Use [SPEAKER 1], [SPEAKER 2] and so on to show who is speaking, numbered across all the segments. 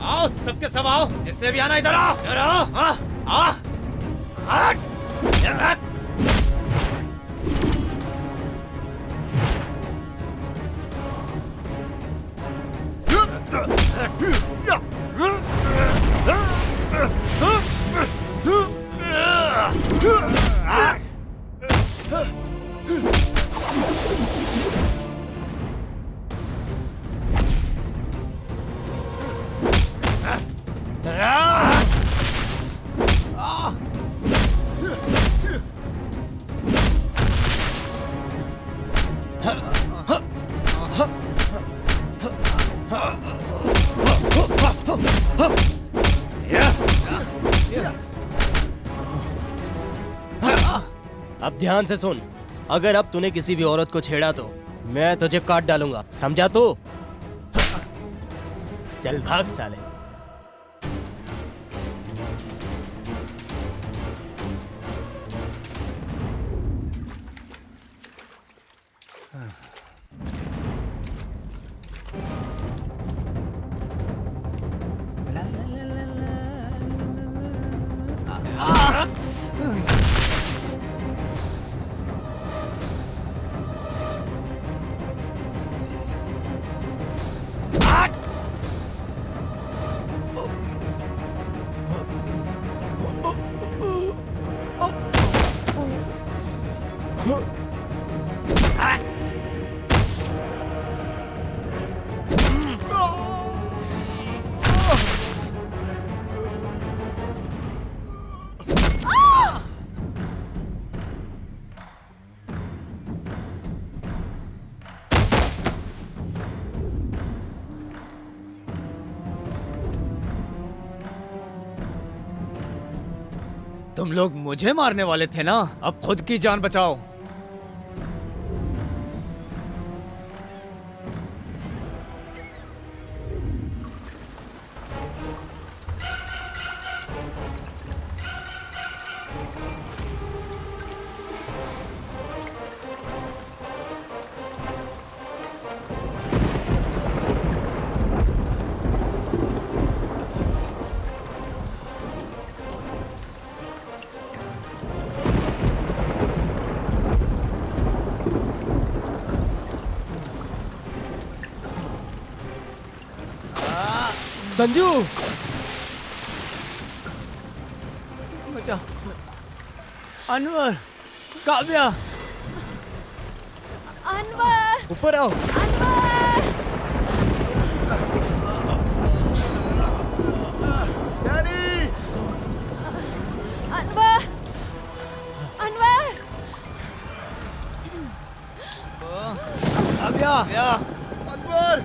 [SPEAKER 1] आओ सबके सब आओ, जिससे भी आना इधर आओ, इधर आओ। हट।
[SPEAKER 2] अब ध्यान से सुन, अगर अब तूने किसी भी औरत को छेड़ा तो मैं तुझे काट डालूंगा, समझा तू? चल भाग साले।
[SPEAKER 1] तुम लोग मुझे मारने वाले थे ना, अब खुद की जान बचाओ।
[SPEAKER 2] संजू,
[SPEAKER 1] बचा। अनवर, काव्या,
[SPEAKER 3] अनवर,
[SPEAKER 2] ऊपर आओ।
[SPEAKER 3] अनवर,
[SPEAKER 4] डैडी!
[SPEAKER 3] अनवर, अनवर,
[SPEAKER 1] काव्या,
[SPEAKER 4] अनवर!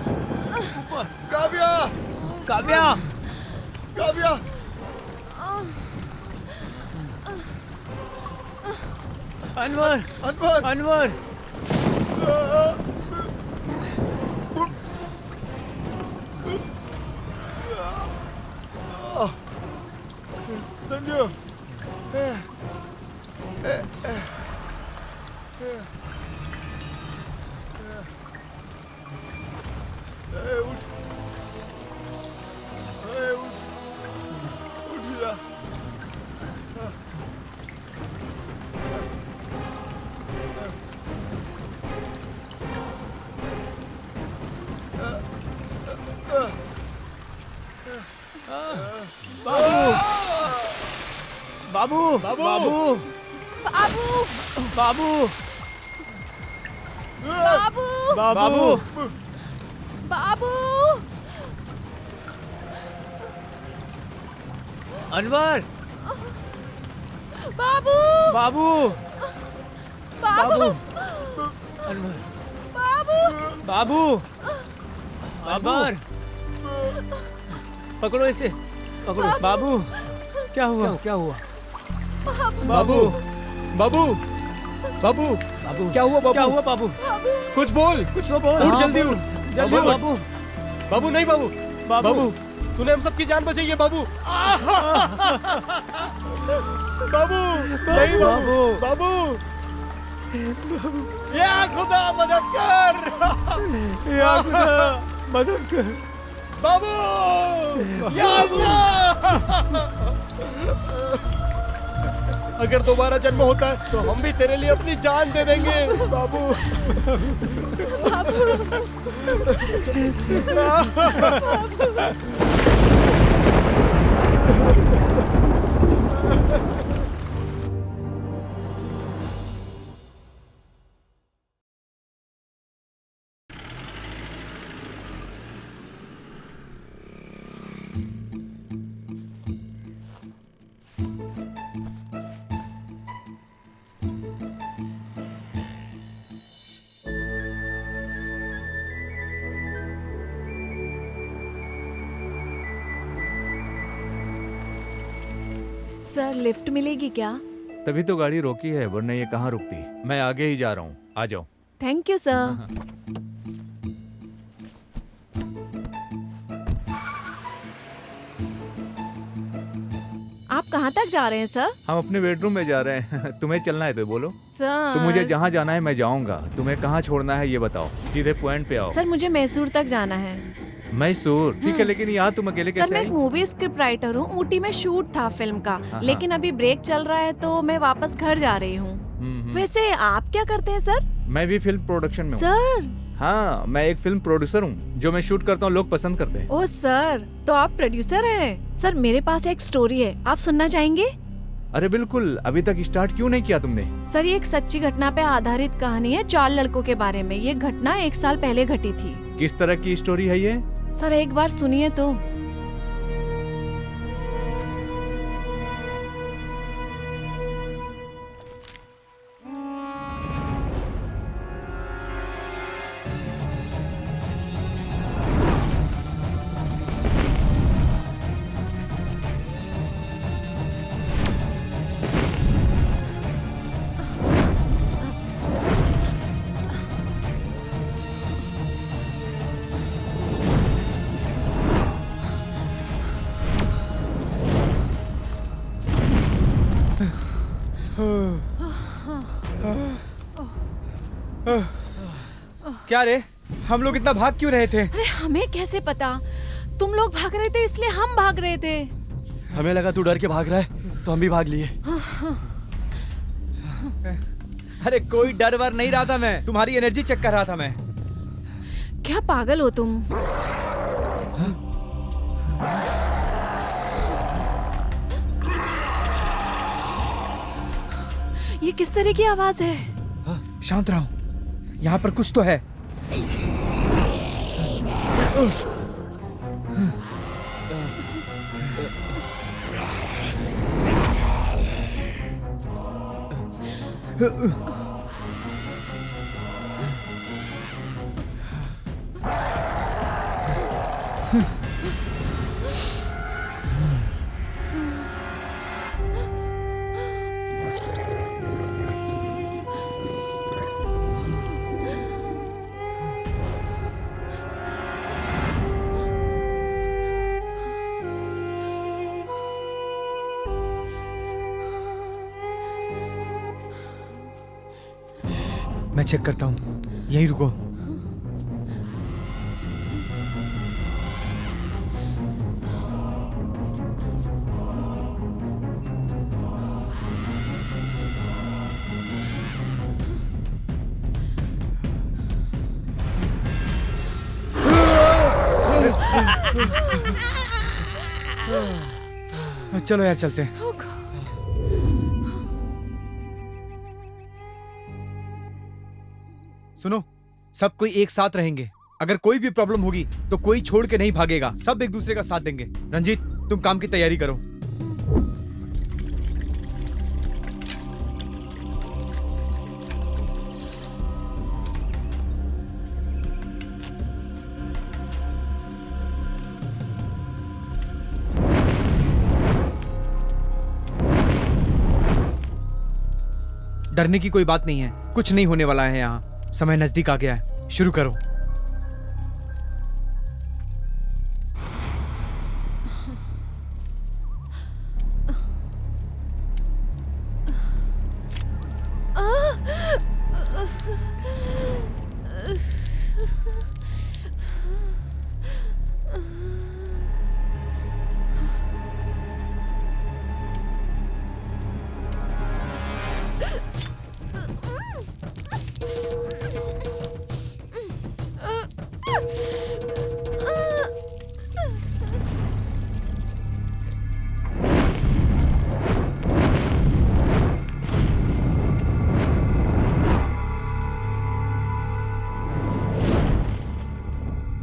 [SPEAKER 4] काव्या!
[SPEAKER 1] काव्या,
[SPEAKER 4] काव्या!
[SPEAKER 1] अनवर,
[SPEAKER 4] अनवर!
[SPEAKER 1] अनवर।
[SPEAKER 4] संजू! उठ! उठ जा!
[SPEAKER 1] बाबू, बाबू, बाबू,
[SPEAKER 3] बाबू,
[SPEAKER 1] बाबू,
[SPEAKER 3] बाबू,
[SPEAKER 1] बाबू,
[SPEAKER 3] बाबू,
[SPEAKER 1] अनवर,
[SPEAKER 3] बाबू,
[SPEAKER 1] बाबू,
[SPEAKER 3] बाबू,
[SPEAKER 1] अनवर,
[SPEAKER 3] बाबू,
[SPEAKER 1] बाबू, अनवर, पकड़ो इसे, पकड़ो। बाबू, क्या हुआ? क्या हुआ?
[SPEAKER 2] बाबू, बाबू, बाबू,
[SPEAKER 1] बाबू,
[SPEAKER 2] क्या हुआ बाबू?
[SPEAKER 1] क्या हुआ बाबू?
[SPEAKER 2] कुछ बोल,
[SPEAKER 1] कुछ तो बोल।
[SPEAKER 2] उठ जल्दी उठ,
[SPEAKER 1] जल्दी
[SPEAKER 2] उठ।
[SPEAKER 1] बाबू,
[SPEAKER 2] बाबू नहीं बाबू,
[SPEAKER 1] बाबू,
[SPEAKER 2] बाबू, तूने हम सबकी जान बचाई है बाबू। बाबू, नहीं बाबू, बाबू,
[SPEAKER 1] या खुदा मदद कर, या खुदा मदद कर। बाबू या अल्लाह! अगर दोबारा जन्म होता है तो हम भी तेरे लिए अपनी जान दे देंगे बाबू।
[SPEAKER 3] सर लिफ्ट मिलेगी क्या?
[SPEAKER 4] तभी तो गाड़ी रोकी है, वरना ये कहाँ रुकती। मैं आगे ही जा रहा हूँ, आ जाओ।
[SPEAKER 3] Thank you sir. आप कहाँ तक जा रहे हैं सर?
[SPEAKER 4] हम अपने बेडरूम में जा रहे हैं। तुम्हें चलना है तो बोलो।
[SPEAKER 3] सर
[SPEAKER 4] तो मुझे जहाँ जाना है मैं जाऊँगा, तुम्हें कहाँ छोड़ना है ये बताओ, सीधे पॉइंट पे आओ।
[SPEAKER 3] सर मुझे मैसूर तक जाना है।
[SPEAKER 4] मैसूर? ठीक है, लेकिन यहाँ तुम अकेले
[SPEAKER 3] सर
[SPEAKER 4] कैसे
[SPEAKER 3] मैं
[SPEAKER 4] आई?
[SPEAKER 3] एक मूवी स्क्रिप्ट राइटर हूँ, ऊटी में शूट था फिल्म का, लेकिन अभी ब्रेक चल रहा है तो मैं वापस घर जा रही हूँ। वैसे आप क्या करते हैं सर?
[SPEAKER 4] मैं भी फिल्म प्रोडक्शन में हूँ।
[SPEAKER 3] सर
[SPEAKER 4] हाँ, मैं एक फिल्म प्रोड्यूसर हूँ। जो मैं शूट करता हूँ लोग पसंद करते हैं।
[SPEAKER 3] ओ सर, तो आप प्रोड्यूसर हैं? सर मेरे पास एक स्टोरी है, आप सुनना चाहेंगे?
[SPEAKER 4] अरे बिल्कुल, अभी तक स्टार्ट क्यों नहीं किया तुमने?
[SPEAKER 3] सर ये एक सच्ची घटना पे आधारित कहानी है, 4 लड़कों के बारे में। ये घटना 1 साल पहले घटी थी।
[SPEAKER 4] किस तरह की स्टोरी है ये?
[SPEAKER 3] सर एक बार सुनिए तो।
[SPEAKER 1] क्या रे, हम लोग इतना भाग क्यों रहे थे?
[SPEAKER 3] अरे हमें कैसे पता? तुम लोग भाग रहे थे इसलिए हम भाग रहे थे।
[SPEAKER 1] हमें लगा तू डर के भाग रहा है तो हम भी भाग लिए। अरे कोई डर वर नहीं रहा था, मैं तुम्हारी एनर्जी चेक कर रहा था मैं।
[SPEAKER 3] क्या पागल हो तुम? ये किस तरह की आवाज है?
[SPEAKER 1] शांत रहो, यहाँ पर कुछ तो है। मैं चेक करता हूँ, यहीं रुको। चलो यार चलते हैं। सुनो, सब कोई एक साथ रहेंगे। अगर कोई भी प्रॉब्लम होगी तो कोई छोड़ के नहीं भागेगा, सब एक दूसरे का साथ देंगे। रंजीत, तुम काम की तैयारी करो। डरने की कोई बात नहीं है, कुछ नहीं होने वाला है। यहाँ समय नजदीक आ गया है, शुरू करो।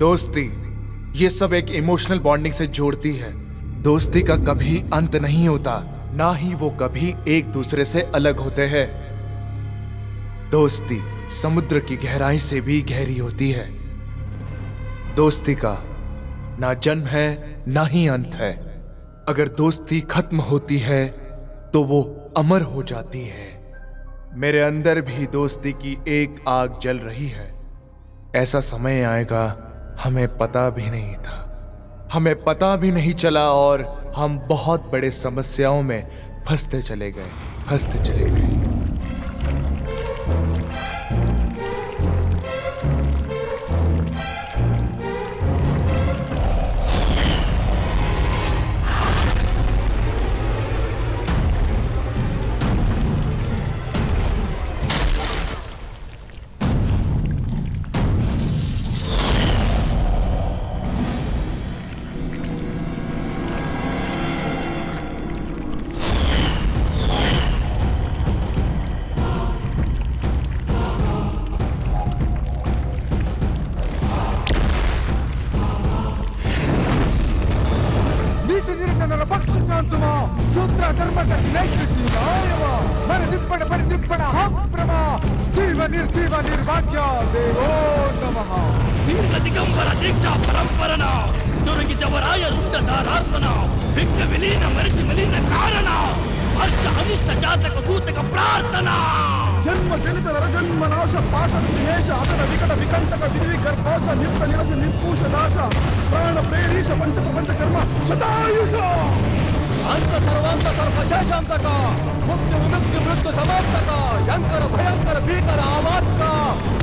[SPEAKER 5] दोस्ती ये सब एक इमोशनल बॉन्डिंग से जोड़ती है। दोस्ती का कभी अंत नहीं होता, ना ही वो कभी एक दूसरे से अलग होते हैं। दोस्ती समुद्र की गहराई से भी गहरी होती है। दोस्ती का ना जन्म है ना ही अंत है। अगर दोस्ती खत्म होती है तो वो अमर हो जाती है। मेरे अंदर भी दोस्ती की एक आग जल रही है। ऐसा समय आएगा, हमें पता भी नहीं था, हमें पता भी नहीं चला और हम बहुत बड़े समस्याओं में फंसते चले गए।
[SPEAKER 6] ನೀತಿ ನಿರತನರ ಪಕ್ಷಕಾಂತುಮ ಸೂತ್ರ ಧರ್ಮದರ್ಶಿ ನೈಕೃತಿ ಆಯವ ಮರ ದಿಪ್ಪಣ ಪರಿದಿಪ್ಪಣ ಹಂಪ್ರಮ ಜೀವ ನಿರ್ಜೀವ ನಿರ್ಭಾಗ್ಯ ದೇವೋ ನಮಃ
[SPEAKER 7] దీర్ఘ దిగంబర దీక్ష పరంపరన దొరికి జవరాయ రుండ దారార్పణ విఘ్న విలీన మనిషి మిలీన కారణ అష్ట అనిష్ట జాతక సూతక ప్రార్థన
[SPEAKER 6] ಜನ್ಮ ಜನಿತರ ಜನ್ಮ ನಾಶ ಪಾಶ ನಿಮೇಶ ಅದರ ವಿಕಟ ವಿಕಂಟಕ ವಿಧಿ ಗರ್ಭಾಶ ನಿತ್ಯ ನಿರಸ ನಿರ್ಪೂಷ ನಾಶ ಪ್ರಾಣ ಪ್ರೇರೀಶ ಪಂಚ ಪ್ರಪಂಚ ಕರ್ಮ ಶತಾಯುಷ
[SPEAKER 7] అంత సర్వాంత సర్వశేషాంతక ముక్తి విముక్తి మృత్యు సమాప్తక యంకర భయంకర భీకర ఆవాత్క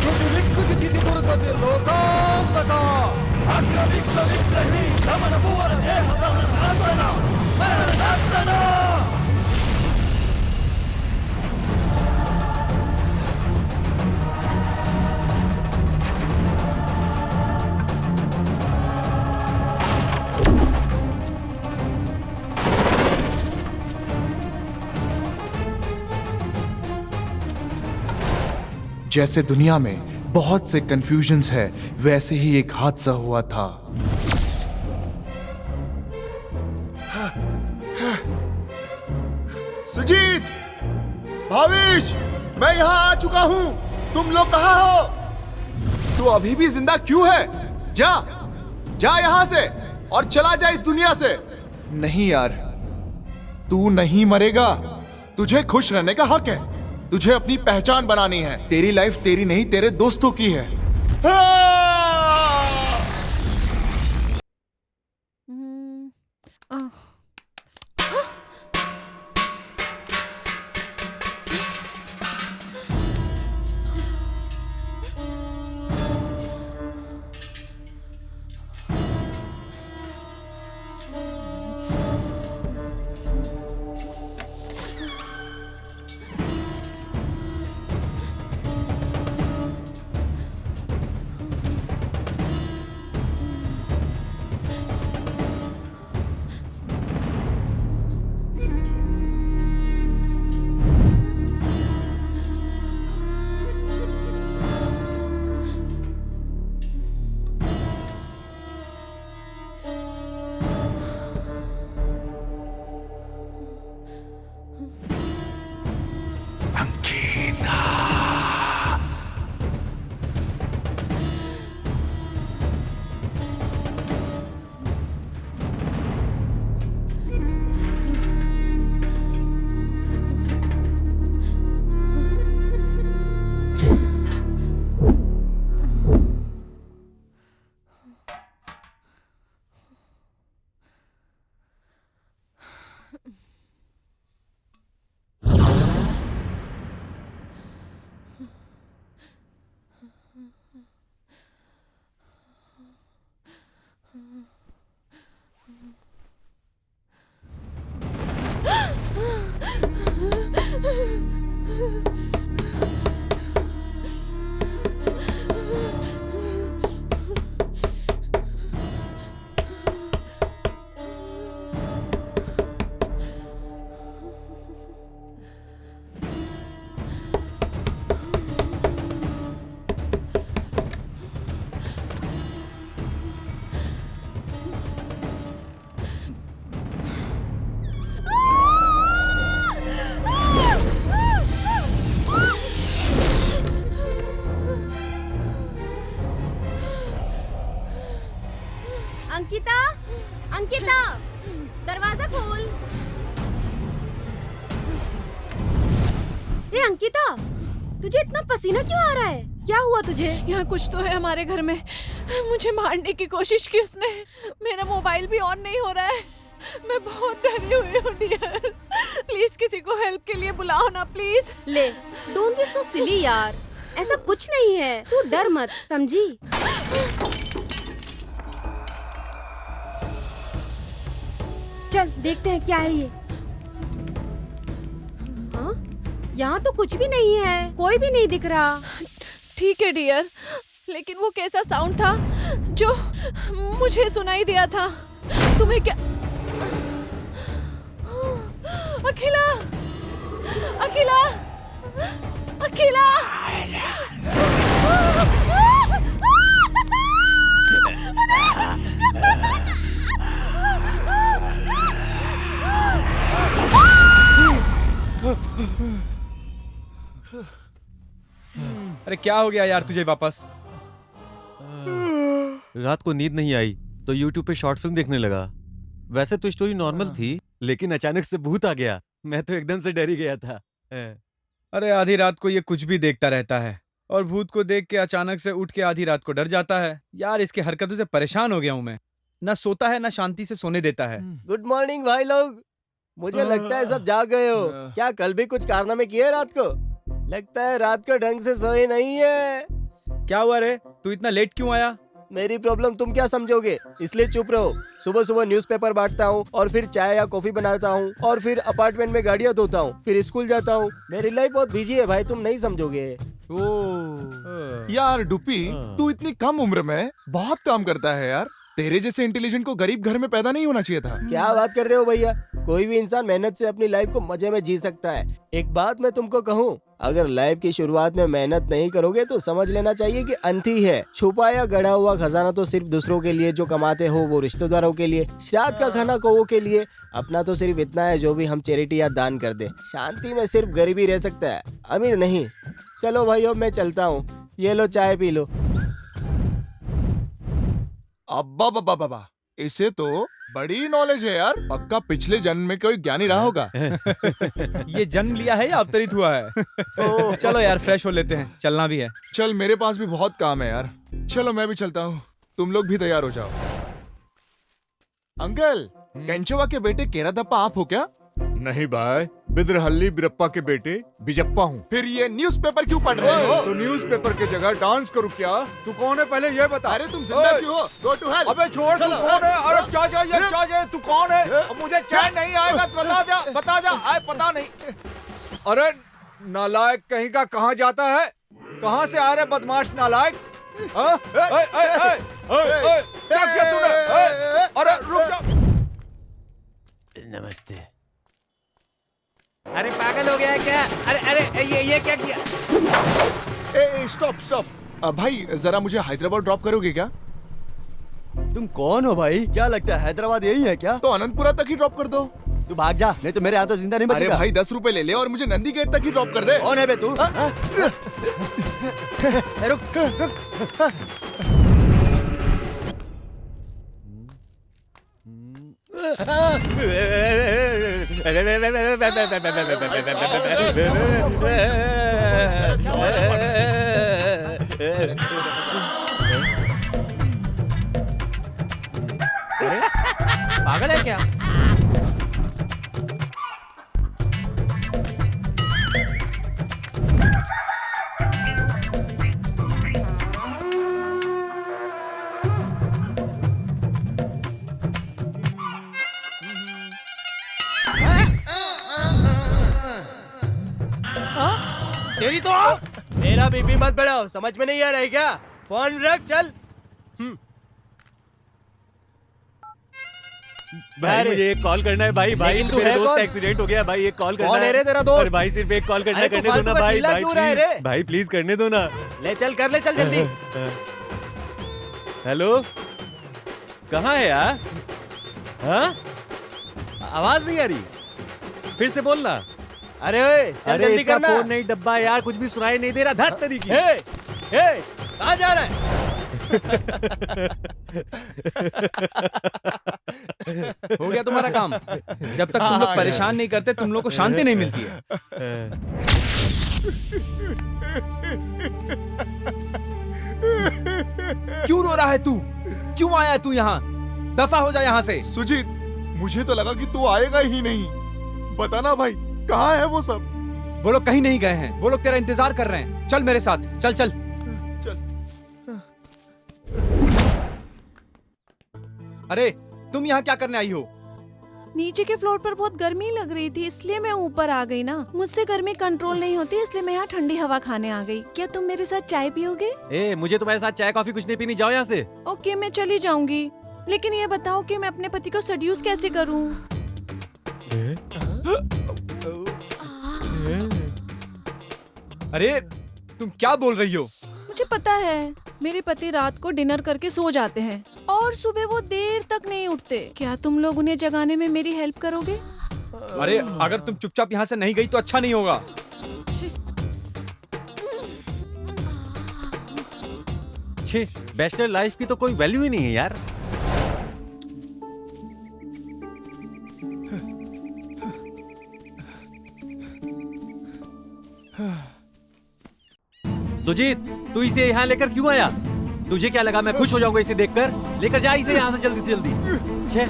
[SPEAKER 7] శృతి లిక్కుతి తిథి దుర్గతి లోకాంతక అగ్ర విక్ల విక్రహి దమన భువన దేహ దమన నాశన మరణ నాశన
[SPEAKER 5] जैसे दुनिया में बहुत से कंफ्यूजन्स है, वैसे ही एक हादसा हुआ था। सुजीत, भाविश, मैं यहाँ आ चुका हूँ। तुम लोग कहाँ हो? तू अभी भी जिंदा क्यों है? जा यहाँ से और चला जा इस दुनिया से। नहीं यार, तू नहीं मरेगा। तुझे खुश रहने का हक है। तुझे अपनी पहचान बनानी है। तेरी लाइफ तेरी नहीं, तेरे दोस्तों की है।
[SPEAKER 8] अंकिता, अंकिता, दरवाजा खोल। ए अंकिता, तुझे इतना पसीना क्यों आ रहा है? क्या हुआ तुझे?
[SPEAKER 3] यहाँ कुछ तो है हमारे घर में। मुझे मारने की कोशिश की उसने। मेरा मोबाइल भी ऑन नहीं हो रहा है। मैं बहुत डरी हुई हूँ डियर। प्लीज किसी को हेल्प के लिए बुलाओ ना प्लीज।
[SPEAKER 8] ले, डोंट बी सो सिली यार, ऐसा कुछ नहीं है, तू डर मत, समझी? चल देखते हैं क्या है ये। हाँ? यहाँ तो कुछ भी नहीं है, कोई भी नहीं दिख रहा।
[SPEAKER 3] ठीक है डियर, लेकिन वो कैसा साउंड था जो मुझे सुनाई दिया था? तुम्हें क्या? अखिला, अखिला, अखिला!
[SPEAKER 1] अरे क्या हो गया यार तुझे वापस?
[SPEAKER 9] रात को नींद नहीं आई तो YouTube पे शॉर्ट फिल्म देखने लगा। वैसे तो स्टोरी नॉर्मल थी, लेकिन अचानक से भूत आ गया। मैं तो एकदम से डर ही गया था।
[SPEAKER 1] अरे आधी रात को ये कुछ भी देखता रहता है और भूत को देख के अचानक से उठ के आधी रात को डर जाता है। यार इसकी हरकतों से परेशान हो गया हूँ मैं। ना सोता है ना शांति से सोने देता है।
[SPEAKER 2] गुड मॉर्निंग भाई लोग। मुझे लगता है सब जाग गए हो। क्या कल भी कुछ कारनामे किए रात को? लगता है रात को ढंग से सोए नहीं है।
[SPEAKER 1] क्या हुआ रे, तू इतना लेट क्यों आया?
[SPEAKER 2] मेरी प्रॉब्लम तुम क्या समझोगे, इसलिए चुप रहो। सुबह सुबह न्यूज़पेपर बांटता हूँ और फिर चाय या कॉफी बनाता हूँ और फिर अपार्टमेंट में गाड़ियाँ धोता हूँ, फिर स्कूल जाता हूँ। मेरी लाइफ बहुत बिजी है भाई, तुम नहीं समझोगे।
[SPEAKER 5] यार डुप्पी, तू इतनी कम उम्र में बहुत काम करता है यार। तेरे जैसे इंटेलिजेंट को गरीब घर में पैदा नहीं होना चाहिए था।
[SPEAKER 2] क्या बात कर रहे हो भैया? कोई भी इंसान मेहनत से अपनी लाइफ को मजे में जी सकता है। एक बात मैं तुमको कहूँ, अगर लाइफ की शुरुआत में मेहनत नहीं करोगे तो समझ लेना चाहिए कि अंत ही है। छुपाया गढ़ा हुआ खजाना तो सिर्फ दूसरों के लिए, जो कमाते हो वो रिश्तेदारों के लिए, श्राद्ध का खाना कौवों के लिए। अपना तो सिर्फ इतना है जो भी हम चैरिटी या दान कर दे। शांति में सिर्फ गरीबी रह सकता है, अमीर नहीं। चलो भाई अब मैं चलता हूँ, ये लो चाय पी लो।
[SPEAKER 5] अब्बा बाबा बाबा, इसे तो बड़ी नॉलेज है यार। पक्का पिछले जन्म में कोई ज्ञानी रहा होगा।
[SPEAKER 1] ये जन्म लिया है या अवतरित हुआ है? चलो यार फ्रेश हो लेते हैं, चलना भी है।
[SPEAKER 5] चल, मेरे पास भी बहुत काम है यार। चलो मैं भी चलता हूँ, तुम लोग भी तैयार हो जाओ। अंकल, केंचवा के बेटे केरादप्पा आप हो क्या?
[SPEAKER 4] नहीं भाई, बिद्रहल्ली बिरप्पा के बेटे बिजप्पा हूँ।
[SPEAKER 5] फिर ये न्यूज़पेपर क्यों पढ़ रहे हो?
[SPEAKER 4] तो न्यूज़पेपर की जगह डांस करूँ क्या? तू कौन है पहले ये बता।
[SPEAKER 5] अरे तुम जिंदा क्यों हो? Go to hell!
[SPEAKER 4] अबे छोड़, तू कौन है? अरे क्या चाहिए, क्या चाहिए? तू कौन है?
[SPEAKER 5] अब मुझे चैन नहीं आएगा, बता जा, आए पता नहीं।
[SPEAKER 4] अरे नालायक कहीं का, कहाँ जाता है? कहाँ से आ रहे बदमाश नालायक? हाँ? क्या किया तूने? अरे रुक जा।
[SPEAKER 2] नमस्ते।
[SPEAKER 9] अरे पागल हो गया है क्या? अरे अरे ये क्या किया?
[SPEAKER 5] ए स्टॉप। भाई जरा मुझे हैदराबाद ड्रॉप करोगे क्या?
[SPEAKER 7] तुम कौन हो भाई? क्या लगता है हैदराबाद यही है क्या?
[SPEAKER 5] तो अनंतपुरा तक ही ड्रॉप कर दो।
[SPEAKER 7] तू भाग जा, नहीं तो मेरे यहाँ तो जिंदा नहीं
[SPEAKER 5] अरे
[SPEAKER 7] बचेगा।
[SPEAKER 5] भाई 10 रुपए ले ले और मुझे नंदी गेट तक ही ड्रॉप कर दे।
[SPEAKER 7] कौन है बे तू? रुक।
[SPEAKER 2] पागल है क्या? तेरी तो मेरा बीपी मत बढ़ाओ, समझ में नहीं आ रहा है क्या? फोन रख, चल।
[SPEAKER 9] भाई मुझे एक कॉल करना है भाई।
[SPEAKER 2] लेकिन तू
[SPEAKER 9] मेरे
[SPEAKER 2] है
[SPEAKER 9] दोस्त
[SPEAKER 2] कौन?
[SPEAKER 9] का एक्सीडेंट हो गया भाई, एक कॉल करना
[SPEAKER 2] कौन है रे तेरा दोस्त?
[SPEAKER 9] अरे भाई सिर्फ एक कॉल करना,
[SPEAKER 2] अरे तू
[SPEAKER 9] करने दो
[SPEAKER 2] फालतू
[SPEAKER 9] ना
[SPEAKER 2] का
[SPEAKER 9] भाई।
[SPEAKER 2] चिल्ला
[SPEAKER 9] भाई
[SPEAKER 2] क्यों रहा है
[SPEAKER 9] प्लीज,
[SPEAKER 2] रे?
[SPEAKER 9] भाई प्लीज करने दो ना।
[SPEAKER 2] ले चल, कर ले, चल जल्दी।
[SPEAKER 9] हेलो, कहाँ है यार? हाँ, आवाज नहीं आ रही, फिर से बोलना।
[SPEAKER 2] अरे ओए, चल
[SPEAKER 9] अरे
[SPEAKER 2] जल्दी
[SPEAKER 9] इसका
[SPEAKER 2] करना।
[SPEAKER 9] फोन नहीं डब्बा यार, कुछ भी सुनाई नहीं दे रहा। धत तरीकी।
[SPEAKER 2] कहाँ जा रहा है?
[SPEAKER 1] हो गया तुम्हारा काम। जब तक तुम लोग परेशान नहीं करते तुम लोग को शांति नहीं मिलती है। क्यों रो रहा है तू? क्यों आया है तू यहाँ? दफा हो जा यहाँ से।
[SPEAKER 5] सुजीत, मुझे तो लगा कि तू आएगा ही नहीं। बताना भाई, कहाँ है वो सब?
[SPEAKER 1] वो लोग कहीं नहीं गए हैं, वो लोग तेरा इंतजार कर रहे हैं। चल मेरे साथ, चल चल
[SPEAKER 5] चल।
[SPEAKER 1] अरे तुम यहाँ क्या करने आई हो?
[SPEAKER 3] नीचे के फ्लोर पर बहुत गर्मी लग रही थी, इसलिए मैं ऊपर आ गई ना। मुझसे गर्मी कंट्रोल नहीं होती, इसलिए मैं यहाँ ठंडी हवा खाने आ गई। क्या तुम मेरे साथ चाय पियोगे?
[SPEAKER 9] ए, मुझे तुम्हारे साथ चाय कॉफी कुछ नहीं पीनी, जाओ यहाँ से।
[SPEAKER 3] ओके, मैं चली जाऊंगी, लेकिन ये बताओ कि मैं अपने पति को सेड्यूस कैसे करूँ?
[SPEAKER 1] अरे तुम क्या बोल रही हो?
[SPEAKER 3] मुझे पता है, मेरे पति रात को डिनर करके सो जाते हैं और सुबह वो देर तक नहीं उठते। क्या तुम लोग उन्हें जगाने में मेरी हेल्प करोगे?
[SPEAKER 1] अरे अगर तुम चुपचाप यहाँ से नहीं गई तो अच्छा नहीं होगा।
[SPEAKER 9] छे, बैचलर लाइफ की तो कोई वैल्यू ही नहीं है यार। सुजीत, तू इसे यहाँ लेकर क्यों आया? तुझे क्या लगा मैं खुश हो जाऊंगा इसे देखकर? लेकर जा इसे यहाँ से जल्दी से जल्दी। छे,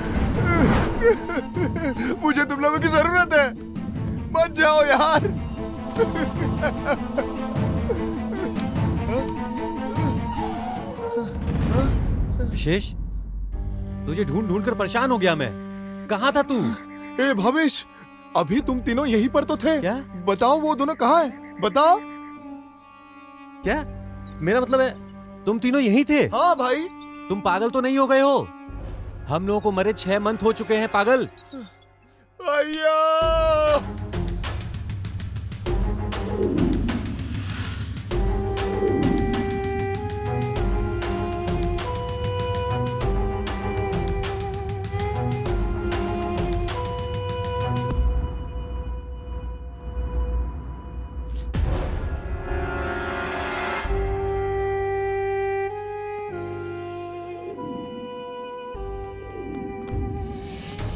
[SPEAKER 5] मुझे तुम लोगों की जरूरत है, मत जाओ यार।
[SPEAKER 9] विशेष, तुझे ढूंढ ढूंढ कर परेशान हो गया मैं। कहाँ था तू?
[SPEAKER 5] ए भावेश, अभी तुम तीनों यहीं पर तो थे।
[SPEAKER 9] क्या?
[SPEAKER 5] बताओ वो दोनों कहाँ हैं? बताओ।
[SPEAKER 9] क्या? मेरा मतलब है तुम तीनों यहीं थे?
[SPEAKER 5] हाँ भाई।
[SPEAKER 9] तुम पागल तो नहीं हो गए हो? हम लोगों को मरे 6 मंथ हो चुके हैं पागल।
[SPEAKER 5] भैया,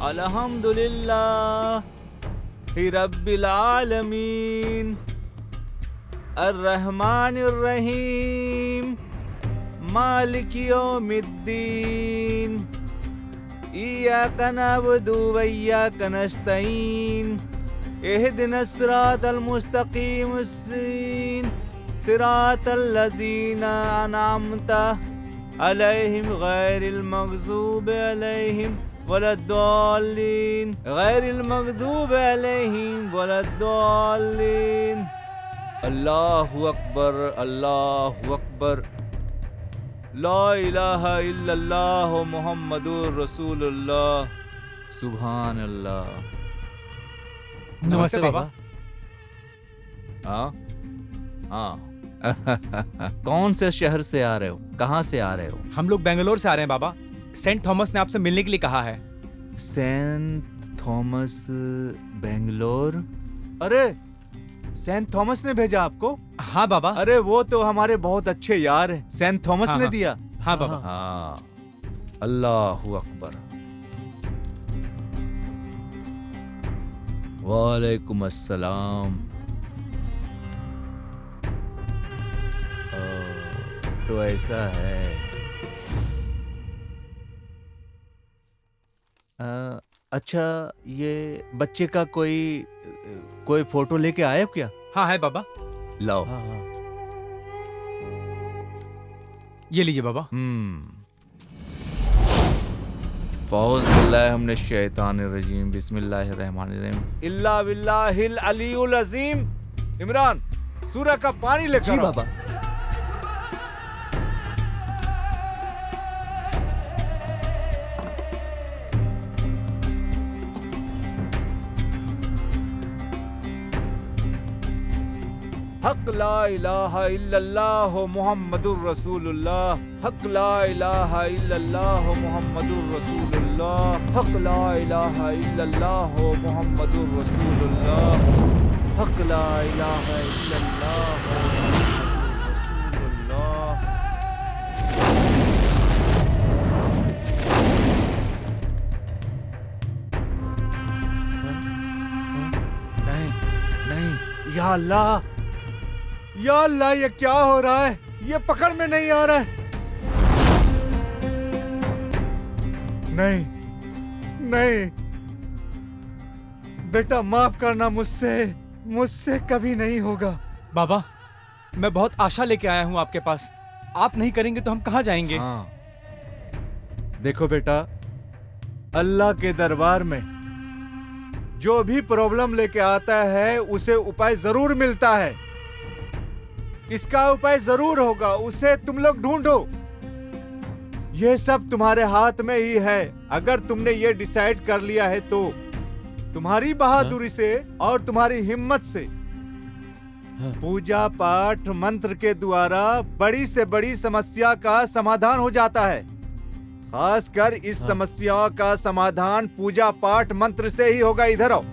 [SPEAKER 4] अल्हम्दुलिल्लाह रब्बिल आलमीन अर्रहमानिर रहीम मालिक यौमिद्दीन इय्याका नअबुदु व इय्याका नस्तईन इहदिनस सिरातल मुस्तकीम सिरातल लज़ीना अनअमता अलैहिम गैरिल मग़ज़ूबि अलैहिम वलद्दाल्लीन गैरिल मग़ज़ूबि अलैहिम वलद्दाल्लीन। अल्लाहु अकबर, अल्लाहु अकबर, ला इलाहा इल्लल्लाह मुहम्मदुर रसूलुल्लाह, सुभान अल्लाह।
[SPEAKER 1] नमस्ते बाबा।
[SPEAKER 4] हाँ हाँ। कौन से शहर से आ रहे हो? कहाँ से आ रहे हो?
[SPEAKER 1] हम लोग बेंगलोर से आ रहे हैं बाबा। सेंट थॉमस ने आपसे मिलने के लिए कहा है।
[SPEAKER 4] Saint Thomas, Bangalore? अरे सेंट थॉमस ने भेजा आपको?
[SPEAKER 1] हाँ बाबा।
[SPEAKER 4] अरे वो तो हमारे बहुत अच्छे यार हैं। सेंट थॉमस
[SPEAKER 1] हाँ,
[SPEAKER 4] ने
[SPEAKER 1] हाँ।
[SPEAKER 4] दिया।
[SPEAKER 1] हाँ बाबा।
[SPEAKER 4] हाँ, अल्लाहु अकबर। वालेकुम अस्सलाम। तो ऐसा है। अच्छा, ये बच्चे का कोई फोटो लेके आए हो क्या?
[SPEAKER 1] हाँ है बाबा।
[SPEAKER 4] लाओ।
[SPEAKER 9] हाँ, हाँ।
[SPEAKER 1] ये लीजिए बाबा।
[SPEAKER 4] फ़ौज़ बिल्लाहि मिनश शैतानिर रजीम, बिस्मिल्लाहिर रहमानिर रहीम, इल्ला बिल्लाहिल अलीयुल अज़ीम। इमरान, सूरह का पानी लेकर आओ।
[SPEAKER 2] बाबा।
[SPEAKER 4] हक ला इलाहा इल्लल्लाह मुहम्मदुर रसूलुल्लाह, हक ला इलाहा इल्लल्लाह मुहम्मदुर रसूलुल्लाह, हक ला इलाहा इल्लल्लाह मुहम्मदुर रसूलुल्लाह, हक ला इलाहा इल्लल्लाह मुहम्मदुर रसूलुल्लाह। या अल्लाह ये क्या हो रहा है? ये पकड़ में नहीं आ रहा है। नहीं नहीं बेटा, माफ करना, मुझसे कभी नहीं होगा।
[SPEAKER 1] बाबा, मैं बहुत आशा लेके आया हूँ आपके पास। आप नहीं करेंगे तो हम कहाँ जाएंगे?
[SPEAKER 4] हाँ, देखो बेटा, अल्लाह के दरबार में जो भी प्रॉब्लम लेके आता है उसे उपाय जरूर मिलता है। इसका उपाय जरूर होगा, उसे तुम लोग ढूंढो। ये सब तुम्हारे हाथ में ही है। अगर तुमने ये डिसाइड कर लिया है तो तुम्हारी बहादुरी से और तुम्हारी हिम्मत से पूजा पाठ मंत्र के द्वारा बड़ी से बड़ी समस्या का समाधान हो जाता है। खासकर इस समस्या का समाधान पूजा पाठ मंत्र से ही होगा। इधर आओ।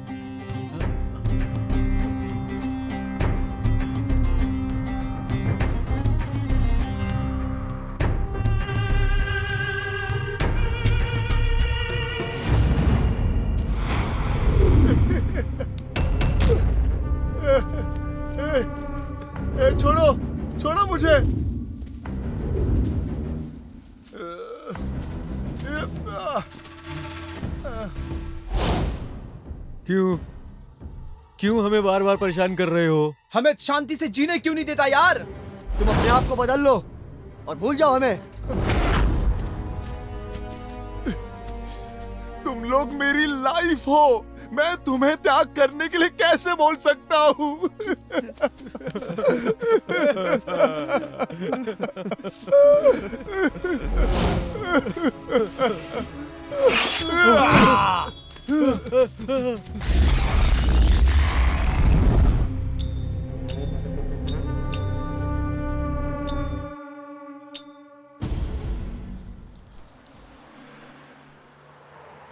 [SPEAKER 5] छोड़ो मुझे।
[SPEAKER 9] क्यों हमें बार बार परेशान कर रहे हो?
[SPEAKER 1] हमें शांति से जीने क्यों नहीं देता यार?
[SPEAKER 7] तुम अपने आप को बदल लो और भूल जाओ हमें।
[SPEAKER 5] तुम लोग मेरी लाइफ हो, मैं तुम्हें त्याग करने के लिए कैसे बोल सकता हूँ?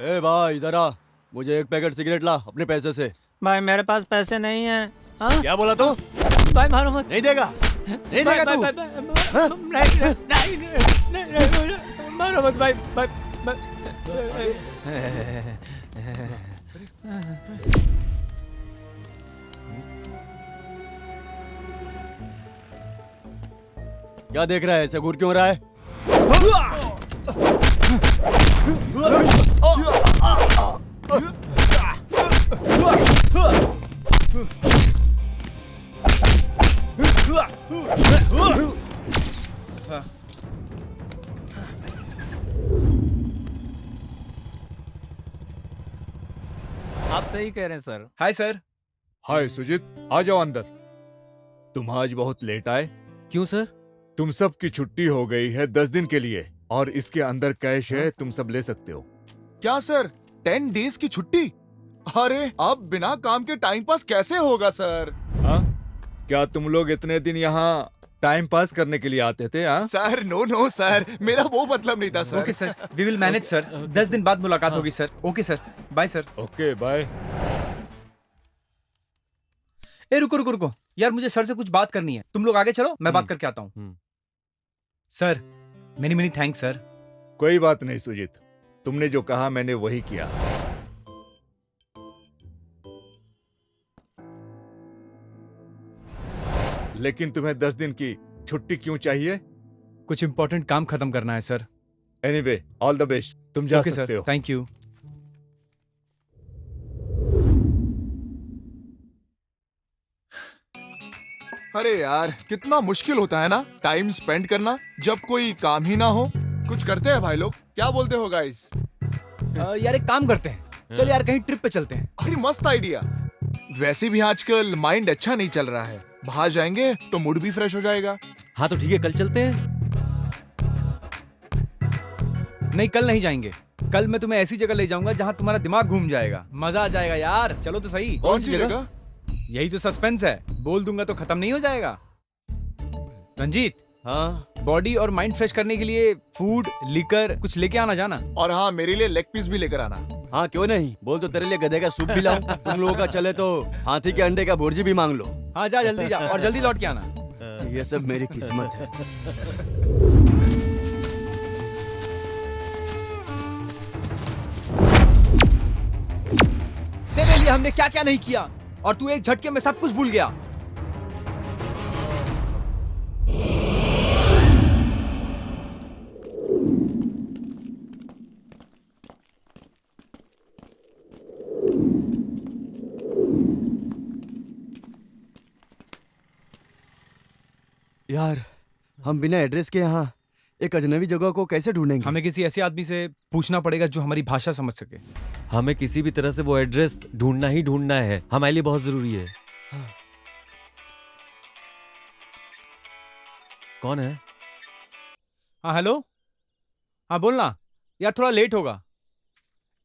[SPEAKER 9] ए भाई इधर आ, मुझे एक पैकेट सिगरेट ला अपने पैसे से।
[SPEAKER 2] भाई मेरे पास पैसे नहीं है। हाँ?
[SPEAKER 9] क्या बोला तू?
[SPEAKER 2] भाई मारो मत।
[SPEAKER 9] नहीं देगा? नहीं देगा तू?
[SPEAKER 2] नहीं मारो मत भाई।
[SPEAKER 9] क्या देख रहा है? ऐसे घूर क्यों रहा है?
[SPEAKER 2] आप सही कह रहे हैं sir.
[SPEAKER 1] Hi sir.
[SPEAKER 4] Hi Sujit, आ जाओ अंदर। तुम आज बहुत लेट आए।
[SPEAKER 9] क्यों सर?
[SPEAKER 4] तुम सब की छुट्टी हो गई है 10 दिन के लिए और इसके अंदर कैश है, तुम सब ले सकते हो।
[SPEAKER 5] क्या सर, 10 डेज की छुट्टी? अरे अब बिना काम के टाइम पास कैसे होगा सर?
[SPEAKER 4] हाँ? क्या तुम लोग इतने दिन यहाँ टाइम पास करने के लिए आते थे? हाँ?
[SPEAKER 5] सर नो सर, मेरा वो मतलब नहीं था sir.
[SPEAKER 1] Okay sir, we will manage sir. 10 दिन बाद मुलाकात होगी sir. Okay sir, bye sir.
[SPEAKER 4] Okay bye.
[SPEAKER 1] ए रुको यार, मुझे सर से कुछ बात करनी है। तुम लोग आगे चलो, मैं बात करके आता हूँ। Sir, many thanks sir.
[SPEAKER 4] कोई बात नहीं सुजीत, तुमने जो कहा मैंने वही किया। लेकिन तुम्हें 10 दिन की छुट्टी क्यों चाहिए?
[SPEAKER 1] कुछ इंपॉर्टेंट काम खत्म करना है sir.
[SPEAKER 4] Anyway, all the best. तुम जा
[SPEAKER 1] ओके
[SPEAKER 4] सकते
[SPEAKER 1] सर,
[SPEAKER 4] हो।
[SPEAKER 1] Thank you.
[SPEAKER 5] अरे यार, कितना मुश्किल होता है ना टाइम स्पेंड करना जब कोई काम ही ना हो। कुछ करते हैं भाई लोग, क्या बोलते हो गाइस?
[SPEAKER 1] यार एक काम करते हैं, चल यार कहीं ट्रिप पे चलते हैं।
[SPEAKER 5] अरे मस्त आइडिया। वैसे भी आजकल माइंड अच्छा नहीं चल रहा है, बाहर जाएंगे तो मूड भी फ्रेश हो जाएगा।
[SPEAKER 9] हाँ तो ठीक है, कल चलते हैं।
[SPEAKER 1] नहीं, कल नहीं जाएंगे। कल मैं तुम्हें ऐसी जगह ले जाऊंगा जहां तुम्हारा दिमाग घूम जाएगा, मजा आ जाएगा यार। चलो तो सही।
[SPEAKER 5] कौन सी जगह?
[SPEAKER 1] यही तो सस्पेंस है, बोल दूंगा तो खत्म नहीं हो जाएगा। रंजीत,
[SPEAKER 9] हाँ
[SPEAKER 1] बॉडी और माइंड फ्रेश करने के लिए फूड, लिकर कुछ लेके आना जाना।
[SPEAKER 5] और हाँ, मेरे लिए लेग पीस भी लेकर आना।
[SPEAKER 9] हाँ क्यों नहीं, बोल तो तेरे लिए गधे का सूप भी लाऊं। तुम लोगों का चले तो हाथी के अंडे का भुर्जी भी मांग लो।
[SPEAKER 1] हाँ जा, जल्दी जा और जल्दी लौट के आना।
[SPEAKER 9] ये सब मेरी किस्मत है।
[SPEAKER 1] तेरे लिए हमने क्या क्या नहीं किया और तू एक झटके में सब कुछ भूल गया।
[SPEAKER 10] यार हम बिना एड्रेस के यहाँ एक अजनबी जगह को कैसे ढूंढेंगे?
[SPEAKER 1] हमें किसी ऐसे आदमी से पूछना पड़ेगा जो हमारी भाषा समझ सके।
[SPEAKER 9] हमें किसी भी तरह से वो एड्रेस ढूंढना ही ढूंढना है, हमारे लिए बहुत जरूरी है। कौन है?
[SPEAKER 1] हाँ हेलो, हाँ बोलना यार, थोड़ा लेट होगा,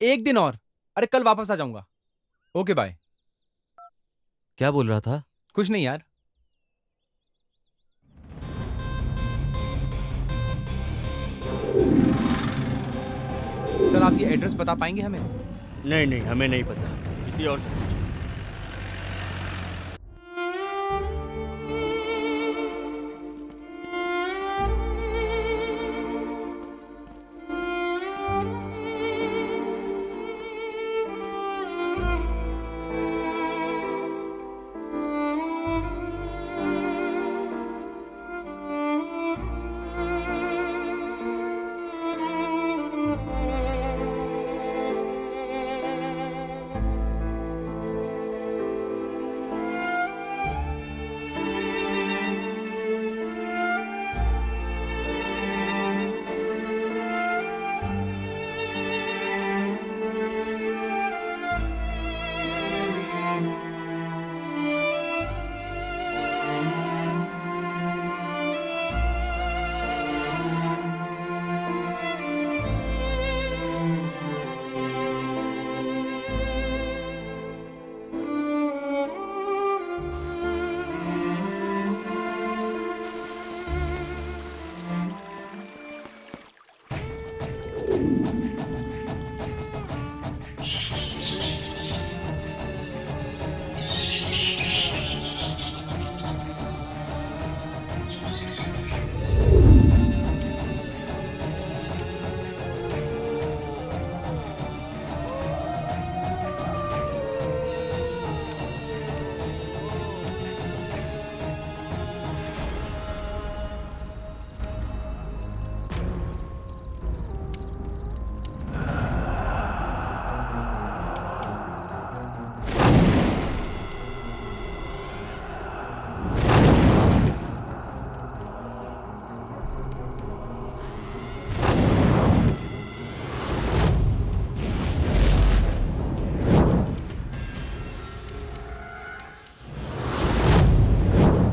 [SPEAKER 1] एक दिन और। अरे कल वापस आ जाऊंगा। Okay bye.
[SPEAKER 9] क्या बोल रहा था?
[SPEAKER 1] कुछ नहीं यार। सर आप ये एड्रेस बता पाएंगे हमें?
[SPEAKER 10] नहीं नहीं, हमें नहीं पता, किसी और से पूछो।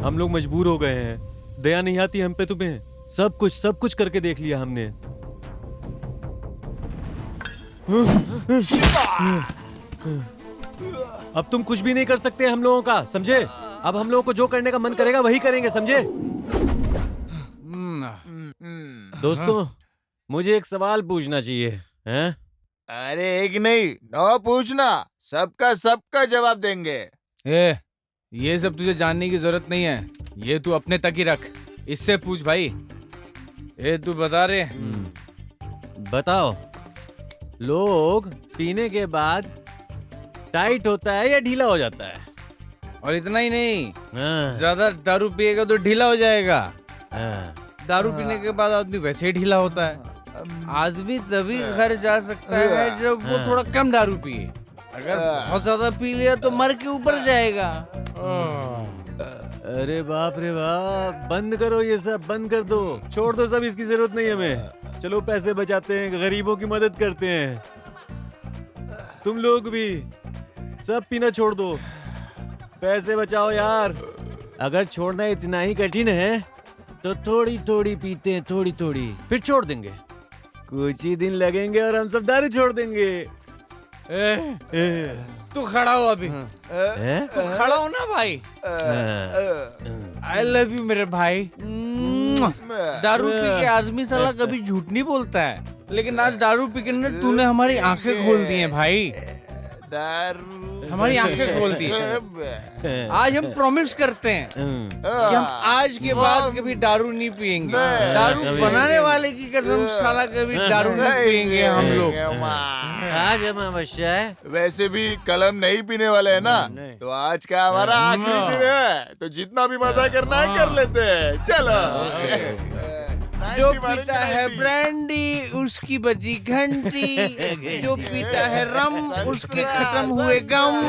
[SPEAKER 9] हम लोग मजबूर हो गए हैं, दया नहीं आती हम पे तुम्हें? सब कुछ करके देख लिया हमने। अब तुम कुछ भी नहीं कर सकते हम लोगों का, समझे? अब हम लोगों को जो करने का मन करेगा वही करेंगे, समझे? दोस्तों, मुझे एक सवाल पूछना चाहिए, हैं?
[SPEAKER 11] अरे एक नहीं, 9 पूछना, सबका सबका जवाब देंगे।
[SPEAKER 1] ये सब तुझे जानने की जरूरत नहीं है, ये तू अपने तक ही रख। इससे पूछ भाई। तू बता रे।
[SPEAKER 9] बताओ, लोग पीने के बाद टाइट होता है या ढीला हो जाता है?
[SPEAKER 1] और इतना ही नहीं,
[SPEAKER 9] हाँ।
[SPEAKER 1] ज्यादा दारू पिएगा तो ढीला हो जाएगा।
[SPEAKER 9] हाँ।
[SPEAKER 1] दारू पीने के बाद आदमी वैसे ही ढीला होता है। आदमी तभी घर जा सकता है जब वो थोड़ा कम दारू पिए। अगर बहुत ज्यादा पी लिया तो मर के ऊपर जाएगा।
[SPEAKER 9] अरे बाप रे बाप, बंद करो ये सब, बंद कर दो, छोड़ दो सब, इसकी जरूरत नहीं हमें। चलो पैसे बचाते हैं, गरीबों की मदद करते हैं। तुम लोग भी सब पीना छोड़ दो, पैसे बचाओ यार। अगर छोड़ना इतना ही कठिन है तो थोड़ी थोड़ी पीते हैं, थोड़ी थोड़ी, फिर छोड़ देंगे। कुछ ही दिन लगेंगे और हम सब दारू छोड़ देंगे।
[SPEAKER 1] तू खड़ा हो अभी। तू खड़ा हो ना भाई। आई लव यू मेरे भाई। दारू पी के आदमी साला कभी झूठ नहीं बोलता है, लेकिन आज दारू पी के तूने हमारी आंखें खोल दी हैं भाई।
[SPEAKER 11] दारू
[SPEAKER 1] हमारी आंखें खोल दी। आज हम प्रॉमिस करते हैं कि हम आज के बाद कभी दारू नहीं पिएंगे। दारू बनाने वाले की कसम, साला कभी दारू नहीं पिएंगे हम लोग।
[SPEAKER 11] आज हम अवश्य है। वैसे भी कल हम नहीं पीने वाले हैं ना, तो आज का हमारा आखिरी दिन है, तो जितना भी मजा करना है कर लेते हैं। चलो।
[SPEAKER 1] जो पीता है ब्रांडी उसकी बजी घंटी, जो पीता है रम उसके खत्म हुए गम,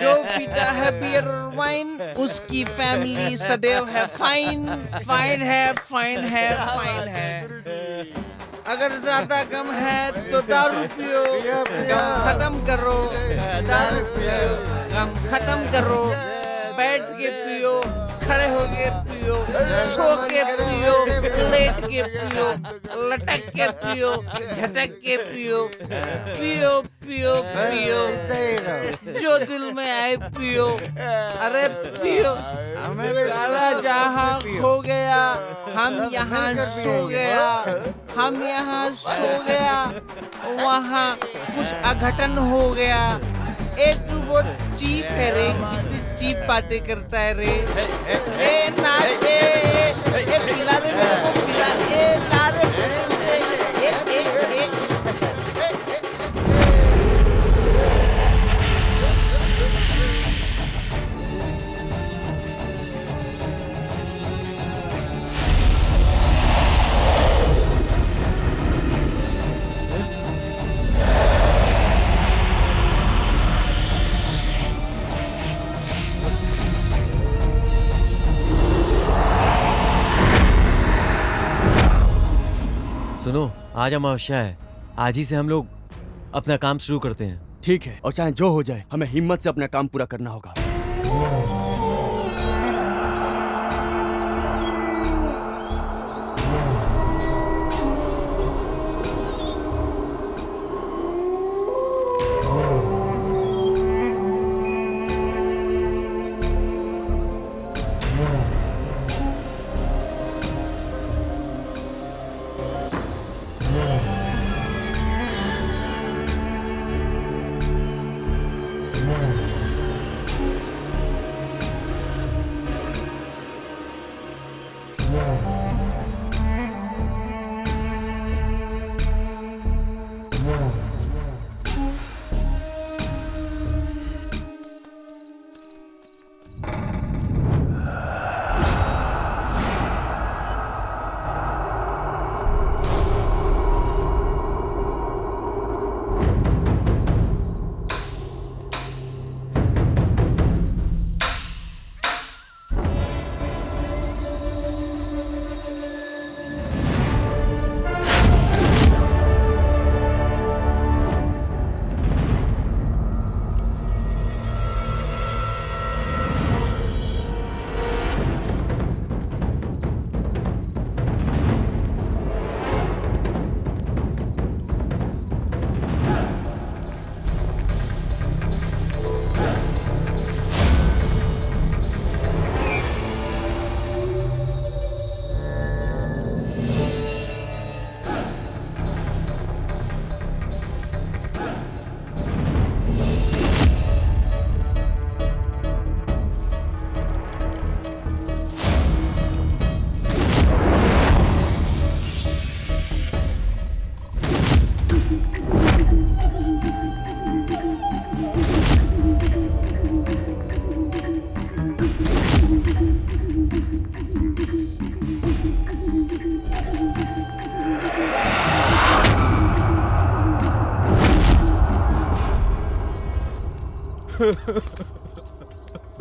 [SPEAKER 1] जो पीता है बियर और वाइन उसकी फैमिली सदैव है फाइन। फाइन है, फाइन है, फाइन है। अगर ज्यादा गम है तो दारू पियो, गम खत्म करो। दारू पियो, गम खत्म करो। बैठ के पियो, खड़े होके पियो, सो के पियो, लेट के पियो, लटक के पियो, झटक के पियो। पियो पियो पियो, जो दिल में आए पियो। अरे पियो। साला जहाँ खो गया हम यहाँ सो गया, हम यहाँ सो गया वहाँ कुछ अघटन हो गया। तू बहुत चीप है रे, कितनी चीप बातें करता है रे। ना पिला रे मेरे को, पिला। ला रे
[SPEAKER 9] सुनो, आज अमावस्या है, आज ही से हम लोग अपना काम शुरू करते हैं।
[SPEAKER 10] ठीक है, और चाहे जो हो जाए हमें हिम्मत से अपना काम पूरा करना होगा।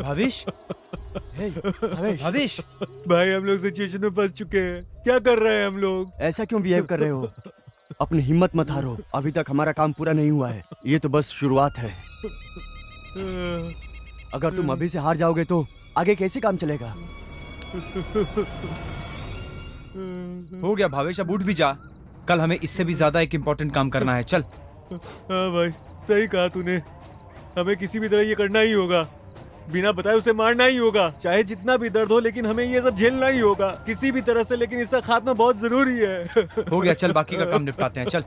[SPEAKER 9] भाविश, भाविश भाई, हम लोग सिचुएशन में फंस चुके हैं। क्या कर रहे हैं हम लोग?
[SPEAKER 10] ऐसा क्यों बिहेव कर रहे हो? अपनी हिम्मत मत हारो, अभी तक हमारा काम पूरा नहीं हुआ है। ये तो बस शुरुआत है। अगर तुम अभी से हार जाओगे तो आगे कैसे काम चलेगा?
[SPEAKER 12] हो गया भावेश, अब उठ भी जा। कल हमें इससे भी ज्यादा एक इम्पोर्टेंट काम करना है। चल।
[SPEAKER 9] हाँ भाई, सही कहा तूने। हमें किसी भी तरह ये करना ही होगा, बिना बताए उसे मारना ही होगा, चाहे जितना भी दर्द हो, लेकिन हमें ये सब झेलना ही होगा किसी भी तरह से। लेकिन इसका खात्मा बहुत जरूरी है।
[SPEAKER 12] हो गया, चल बाकी का काम निपटाते हैं। चल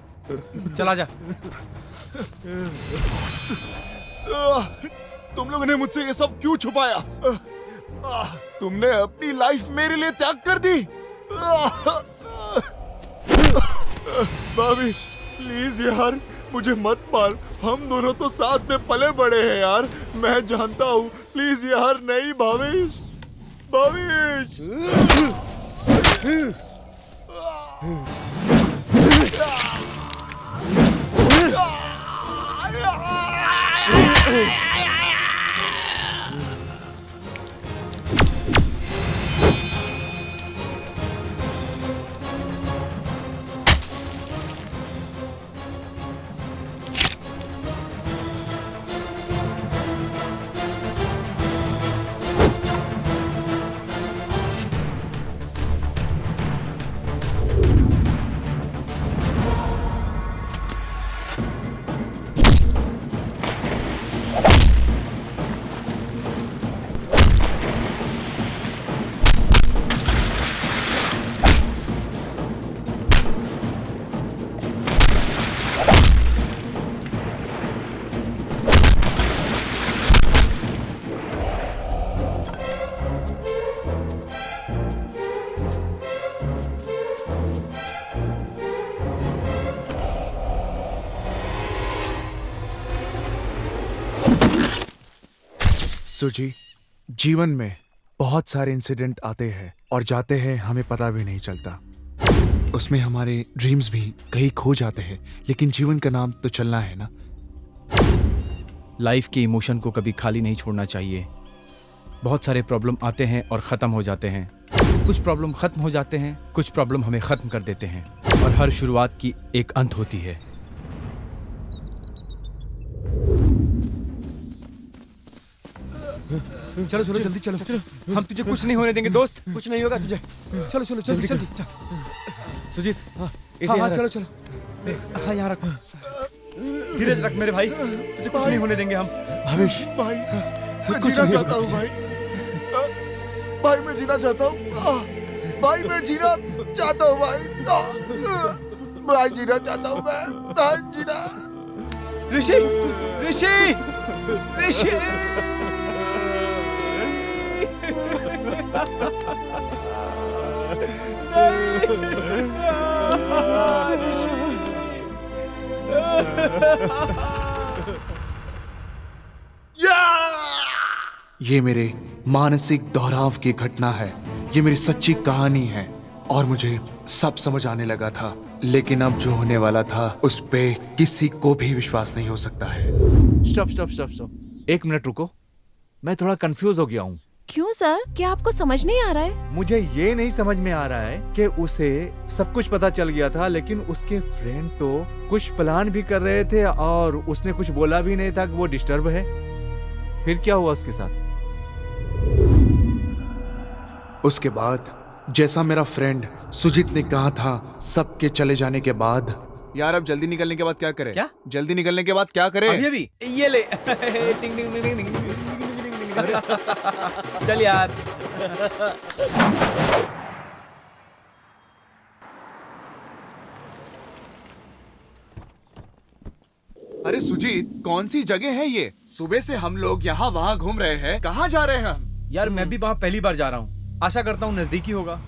[SPEAKER 12] चल आजा।
[SPEAKER 11] तुम लोगों ने मुझसे ये सब क्यों छुपाया? तुमने अपनी लाइफ मेरे लिए त्याग कर दी। भाविश प्लीज यार, मुझे मत मार। हम दोनों तो साथ में पले बड़े हैं यार, मैं जानता हूँ। प्लीज यार, नहीं भाविश, भाविश।
[SPEAKER 5] सुजी, जीवन में बहुत सारे इंसिडेंट आते हैं और जाते हैं, हमें पता भी नहीं चलता। उसमें हमारे ड्रीम्स भी कहीं खो जाते हैं, लेकिन जीवन का नाम तो चलना है ना।
[SPEAKER 12] लाइफ के इमोशन को कभी खाली नहीं छोड़ना चाहिए। बहुत सारे प्रॉब्लम आते हैं और ख़त्म हो जाते हैं। कुछ प्रॉब्लम ख़त्म हो जाते हैं, कुछ प्रॉब्लम हमें ख़त्म कर देते हैं, और हर शुरुआत की एक अंत होती है। चलो चलो जल्दी चलो, हम तुझे कुछ नहीं होने देंगे दोस्त।
[SPEAKER 10] कुछ नहीं होगा तुझे।
[SPEAKER 12] चलो चलो जल्दी जल्दी।
[SPEAKER 10] सुजीत,
[SPEAKER 12] हाँ चलो चलो, हाँ यहाँ रखो, धीरज रख मेरे भाई, तुझे कुछ नहीं होने देंगे हम।
[SPEAKER 10] भावेश
[SPEAKER 11] भाई मैं जीना चाहता हूँ भाई, भाई मैं जीना चाहता हूँ, भाई मैं जीना चाहता हूँ भाई, भाई जीना चाहता हूँ मैं, भाई जीना।
[SPEAKER 12] ऋषि ऋषि ऋषि
[SPEAKER 5] ये मेरे मानसिक दोहराव की घटना है, ये मेरी सच्ची कहानी है, और मुझे सब समझ आने लगा था, लेकिन अब जो होने वाला था उस पे किसी को भी विश्वास नहीं हो सकता है।
[SPEAKER 4] स्टॉप स्टॉप स्टॉप स्टॉप, एक मिनट रुको, मैं थोड़ा कंफ्यूज हो गया हूँ।
[SPEAKER 3] क्यों सर, क्या आपको समझ नहीं आ रहा है?
[SPEAKER 4] मुझे ये नहीं समझ में आ रहा है कि उसे सब कुछ पता चल गया था, लेकिन उसके फ्रेंड तो कुछ प्लान भी कर रहे थे और उसने कुछ बोला भी नहीं था कि वो डिस्टर्ब है। फिर क्या हुआ उसके साथ?
[SPEAKER 5] उसके बाद जैसा मेरा फ्रेंड सुजीत ने कहा था, सबके चले जाने के बाद, यार अब जल्दी निकलने के बाद क्या करें?
[SPEAKER 12] क्या?
[SPEAKER 5] जल्दी निकलने के बाद क्या करें?
[SPEAKER 12] अभी ये ले। टिंग टिंग टिंग टिंग टिंग टिंग। चल यार।
[SPEAKER 5] अरे सुजीत, कौन सी जगह है ये? सुबह से हम लोग यहाँ वहाँ घूम रहे हैं, कहाँ जा रहे हैं हम?
[SPEAKER 12] यार मैं भी वहाँ पहली बार जा रहा हूँ, आशा करता हूँ नजदीकी होगा।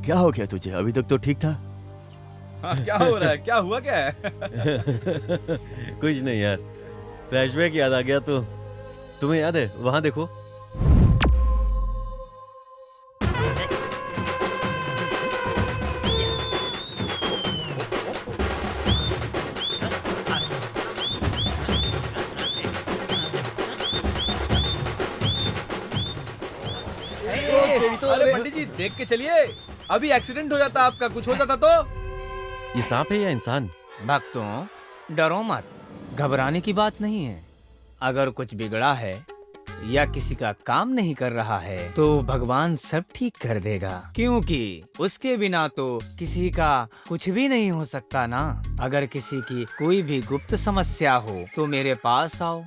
[SPEAKER 10] क्या हो गया तुझे? अभी तक तो ठीक था।
[SPEAKER 12] हाँ, क्या हो रहा है? क्या हुआ क्या है?
[SPEAKER 9] कुछ नहीं यार, फ्लैशबैक याद आ गया। तो तुम्हें याद है, वहां देखो।
[SPEAKER 12] अरे पंडित जी देख के चलिए, अभी एक्सीडेंट हो जाता आपका, कुछ हो जाता तो।
[SPEAKER 9] ये सांप है या इंसान?
[SPEAKER 1] भक्तों डरो मत, घबराने की बात नहीं है। अगर कुछ बिगड़ा है या किसी का काम नहीं कर रहा है तो भगवान सब ठीक कर देगा, क्योंकि उसके बिना तो किसी का कुछ भी नहीं हो सकता ना। अगर किसी की कोई भी गुप्त समस्या हो तो मेरे पास आओ,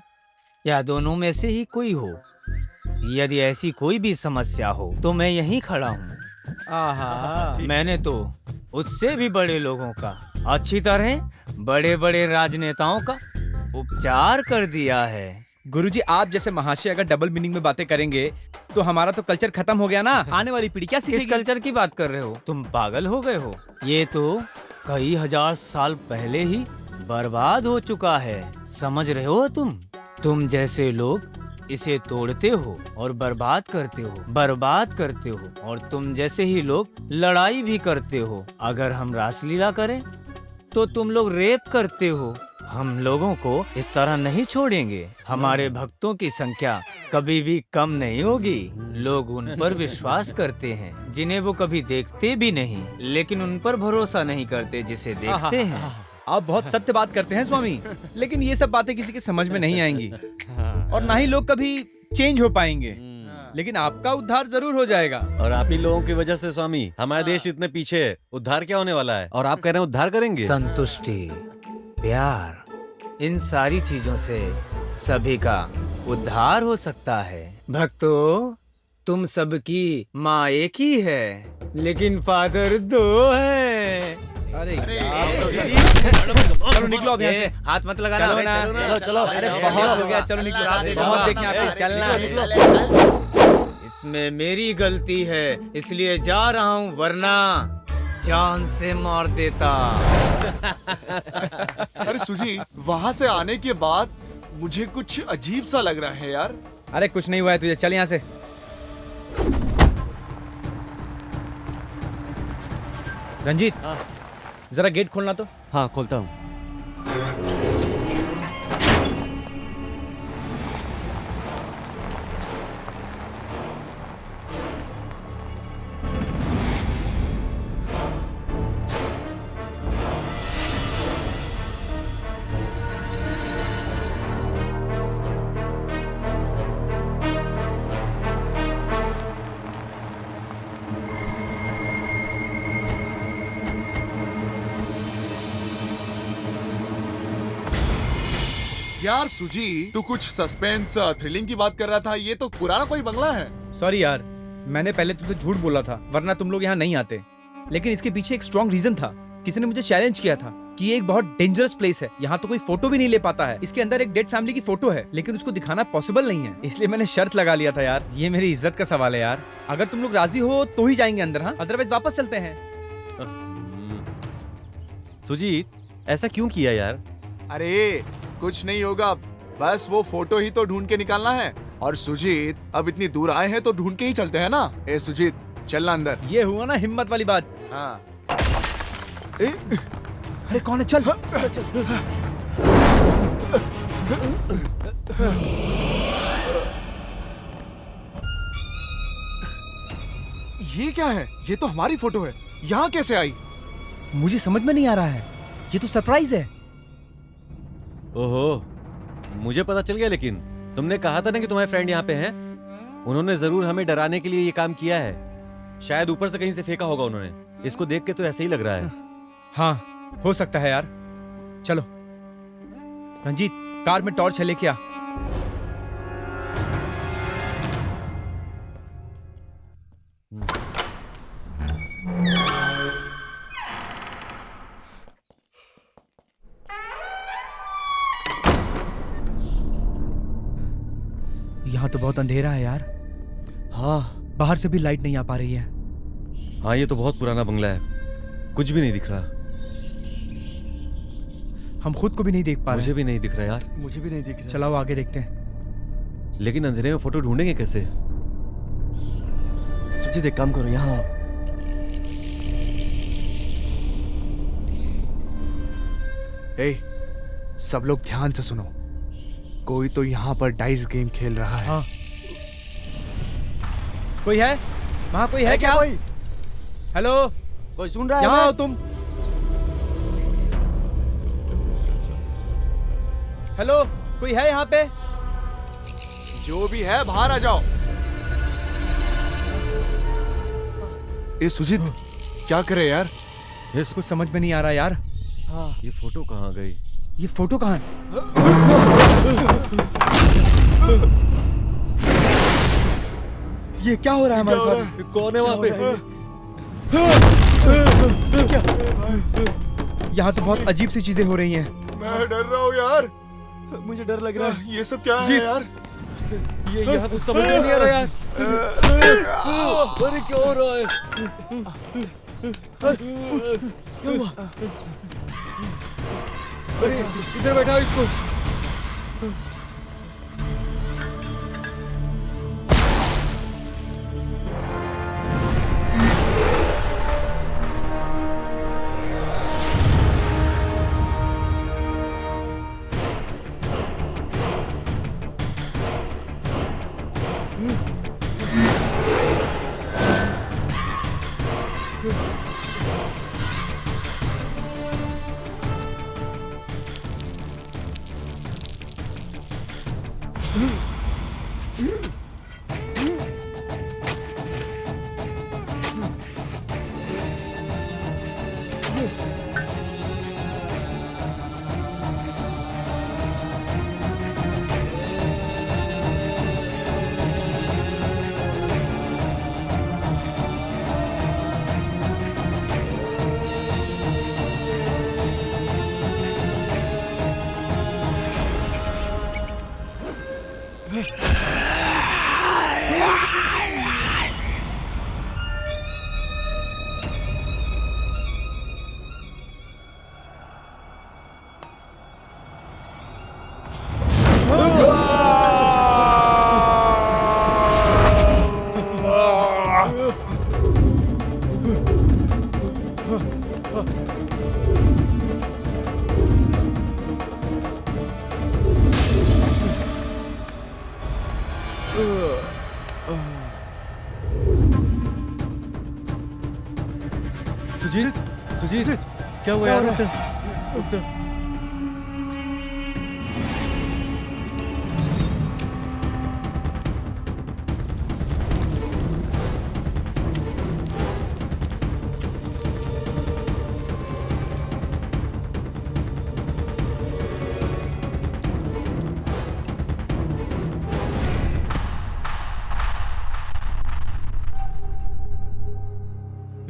[SPEAKER 1] या दोनों में से ही कोई हो। यदि ऐसी कोई भी समस्या हो तो मैं यहीं खड़ा हूँ। आहा, मैंने तो उससे भी बड़े लोगों का, अच्छी तरह बड़े बड़े राजनेताओं का उपचार कर दिया है।
[SPEAKER 12] गुरुजी, आप जैसे महाशय अगर डबल मीनिंग में बातें करेंगे तो हमारा तो कल्चर खत्म हो गया ना। आने वाली पीढ़ी क्या सीखेगी?
[SPEAKER 1] किस कल्चर की बात कर रहे हो? तुम पागल हो गए हो? ये तो कई हजार साल पहले ही बर्बाद हो चुका है, समझ रहे हो तुम जैसे लोग इसे तोड़ते हो और बर्बाद करते हो और तुम जैसे ही लोग लड़ाई भी करते हो। अगर हम रासलीला करें तो तुम लोग रेप करते हो। हम लोगों को इस तरह नहीं छोड़ेंगे। हमारे भक्तों की संख्या कभी भी कम नहीं होगी। लोग उन पर विश्वास करते हैं जिन्हें वो कभी देखते भी नहीं, लेकिन उन पर भरोसा नहीं करते जिसे देखते हैं।
[SPEAKER 12] आप बहुत सत्य बात करते हैं स्वामी, लेकिन ये सब बातें किसी के समझ में नहीं आएंगी और ना ही लोग कभी चेंज हो पाएंगे, लेकिन आपका उद्धार जरूर हो जाएगा।
[SPEAKER 9] और आप ही लोगों की वजह से स्वामी हमारा देश इतने पीछे है। उद्धार क्या होने वाला है और आप कह रहे हैं उद्धार करेंगे?
[SPEAKER 1] संतुष्टि, प्यार, इन सारी चीजों से सभी का उद्धार हो सकता है। भक्तों, तुम सबकी माँ एक ही है, लेकिन फादर दो है।
[SPEAKER 12] अरे चलो निकलो अब यहाँ से।
[SPEAKER 1] हाथ मत लगाना।
[SPEAKER 12] चलो ना,
[SPEAKER 1] चलो चलो।
[SPEAKER 12] अरे बहुत हो गया, चलो निकलो। बहुत देखने आते, चलना निकलो।
[SPEAKER 1] इसमें मेरी गलती है, इसलिए जा रहा हूँ, वरना जान से मार देता।
[SPEAKER 11] अरे सुजी, वहाँ से आने के बाद मुझे कुछ अजीब सा लग रहा है यार।
[SPEAKER 12] अरे कुछ नहीं हुआ है तुझे, चल यहाँ से। रंजीत, जरा गेट खोलना तो।
[SPEAKER 10] हाँ खोलता हूँ।
[SPEAKER 11] यार सुजी, तू कुछ सस्पेंस थ्रिलिंग की बात कर रहा था। ये तो पुराना कोई बंगला है।
[SPEAKER 12] सॉरी यार, मैंने पहले तुमसे झूठ बोला था, वरना तुम लोग यहाँ नहीं आते। लेकिन इसके पीछे एक स्ट्रॉन्ग रीजन था। किसी ने मुझे चैलेंज किया था कि ये एक बहुत डेंजरस प्लेस है, यहाँ तो कोई फोटो भी नहीं ले पाता है। इसके अंदर एक डेड फैमिली की फोटो है, लेकिन उसको दिखाना पॉसिबल नहीं है। इसलिए मैंने शर्त लगा लिया था यार। ये मेरी इज्जत का सवाल है यार। अगर तुम लोग राजी हो तो ही जाएंगे अंदर, हाँ, अदरवाइज वापस चलते हैं।
[SPEAKER 9] सुजीत, ऐसा क्यों किया यार?
[SPEAKER 11] अरे कुछ नहीं होगा, बस वो फोटो ही तो ढूंढ के निकालना है। और सुजीत, अब इतनी दूर आए हैं तो ढूंढ के ही चलते हैं ना। ए सुजीत, चलना अंदर।
[SPEAKER 12] ये हुआ ना हिम्मत वाली बात।
[SPEAKER 11] हाँ।
[SPEAKER 12] अरे कौन है? चल।
[SPEAKER 11] ये क्या है? ये तो हमारी फोटो है, यहाँ कैसे आई?
[SPEAKER 12] मुझे समझ में नहीं आ रहा है, ये तो सरप्राइज है।
[SPEAKER 9] ओहो, मुझे पता चल गया, लेकिन तुमने कहा था ना कि तुम्हारे फ्रेंड यहाँ पे हैं। उन्होंने जरूर हमें डराने के लिए ये काम किया है। शायद ऊपर से कहीं से फेंका होगा उन्होंने। इसको देख के तो ऐसे ही लग रहा है।
[SPEAKER 12] हाँ, हो सकता है यार। चलो रंजीत, कार में टॉर्च है, लेके आ। यहाँ तो बहुत अंधेरा है यार।
[SPEAKER 9] हाँ,
[SPEAKER 12] बाहर से भी लाइट नहीं आ पा रही है।
[SPEAKER 9] हाँ, ये तो बहुत पुराना बंगला है, कुछ भी नहीं दिख रहा।
[SPEAKER 12] हम खुद को भी नहीं देख पा रहे।
[SPEAKER 9] मुझे भी नहीं दिख रहा यार।
[SPEAKER 10] मुझे भी नहीं दिख रहा।
[SPEAKER 12] चलाओ आगे देखते हैं।
[SPEAKER 9] लेकिन अंधेरे में फोटो ढूंढेंगे कैसे?
[SPEAKER 10] सुजीत, एक काम करो, यहाँ आओ।
[SPEAKER 5] ए, सब लोग ध्यान से सुनो। कोई तो यहाँ पर डाइस गेम खेल रहा है।
[SPEAKER 12] हाँ। कोई है वहाँ? कोई है क्या?
[SPEAKER 10] कोई?
[SPEAKER 12] हेलो,
[SPEAKER 10] कोई सुन रहा है?
[SPEAKER 12] यहाँ आओ तुम। हेलो, कोई है यहाँ पे?
[SPEAKER 11] जो भी है बाहर आ जाओ। ए सुजीत, क्या करे यार?
[SPEAKER 12] ये कुछ समझ में नहीं आ रहा यार।
[SPEAKER 9] हाँ, ये फोटो कहाँ गई?
[SPEAKER 12] ये फोटो कहाँ है? ये क्या हो रहा है हमारे साथ?
[SPEAKER 9] कौन है वहाँ पे?
[SPEAKER 12] यहाँ तो बहुत अजीब सी चीजें हो रही हैं।
[SPEAKER 11] मैं डर रहा हूँ यार।
[SPEAKER 10] मुझे डर लग रहा है।
[SPEAKER 11] ये सब क्या है यार?
[SPEAKER 9] ये यहाँ कुछ समझ में नहीं आ रहा यार। अरे क्या हो रहा है?
[SPEAKER 10] क्या हुआ?
[SPEAKER 9] अरे इधर बैठाओ इसको। सुजीत, सुजीत, क्या हुआ यार?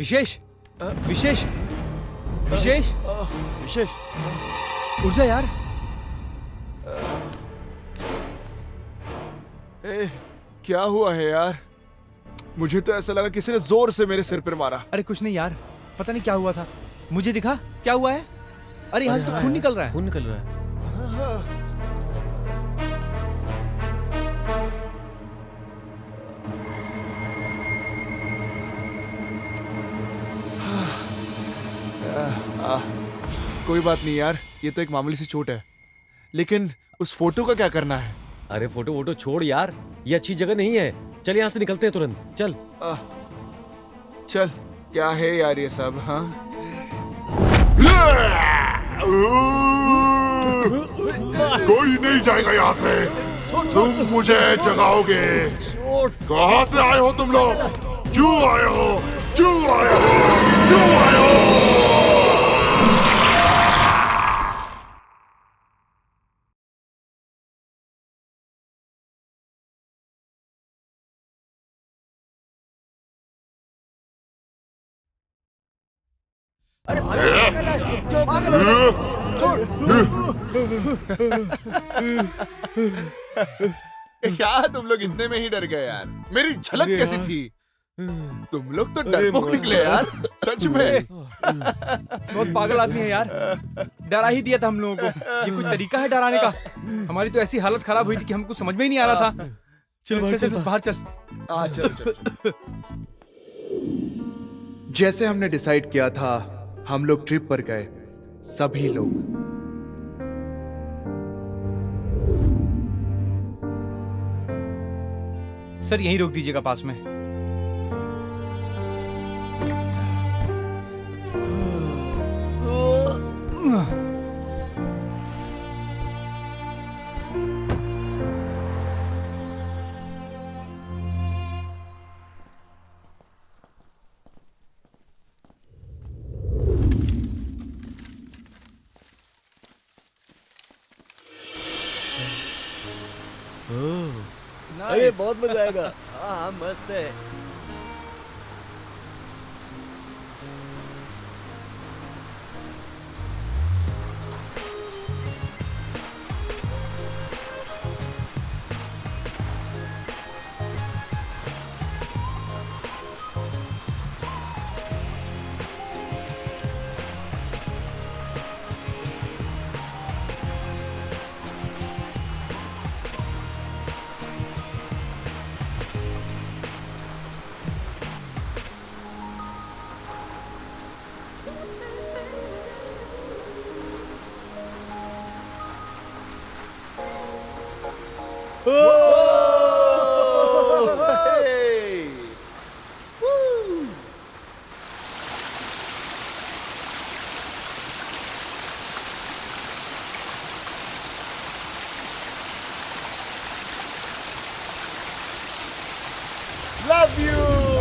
[SPEAKER 12] विशेष, विशेष, विशेष,
[SPEAKER 10] विशेष,
[SPEAKER 12] उठ जा यार।
[SPEAKER 11] क्या हुआ है यार? मुझे तो ऐसा लगा किसी ने जोर से मेरे सिर पर मारा।
[SPEAKER 12] अरे कुछ नहीं यार, पता नहीं क्या हुआ था। मुझे दिखा क्या हुआ है। अरे यहाँ से तो खून निकल रहा है।
[SPEAKER 9] खून निकल रहा है।
[SPEAKER 11] कोई बात नहीं यार, ये तो एक मामूली सी चोट है, लेकिन उस फोटो का क्या करना है?
[SPEAKER 9] अरे फोटो वोटो छोड़ यार, ये अच्छी जगह नहीं है। चल यहाँ से निकलते हैं तुरंत, चल।
[SPEAKER 11] चल, क्या है यार ये सब? हाँ,
[SPEAKER 13] कोई नहीं जाएगा यहाँ से। तुम मुझे जगाओगे। कहाँ से आए हो तुम लोग? क्यों आए हो? क्यों आए हो? क्यों आए हो?
[SPEAKER 10] अरे भाई क्या कर रहा है? क्यों पागल हो रहा है? छोड़।
[SPEAKER 11] क्या तुम लोग इतने में ही डर गए यार? मेरी झलक कैसी थी? तुम लोग तो डरपोक निकले यार, सच में।
[SPEAKER 12] बहुत पागल आदमी है यार, डरा ही दिया था हम लोगों को। ये कोई तरीका है डराने का? हमारी तो ऐसी हालत खराब हुई थी कि हमको समझ में ही नहीं आ रहा था। चल चल बाहर चल।
[SPEAKER 11] चल।
[SPEAKER 5] जैसे हमने डिसाइड किया था, हम लोग ट्रिप पर गए, सभी लोग।
[SPEAKER 12] सर यहीं रोक दीजिएगा पास में।
[SPEAKER 10] अरे बहुत मजा आएगा। हाँ हाँ मस्त है।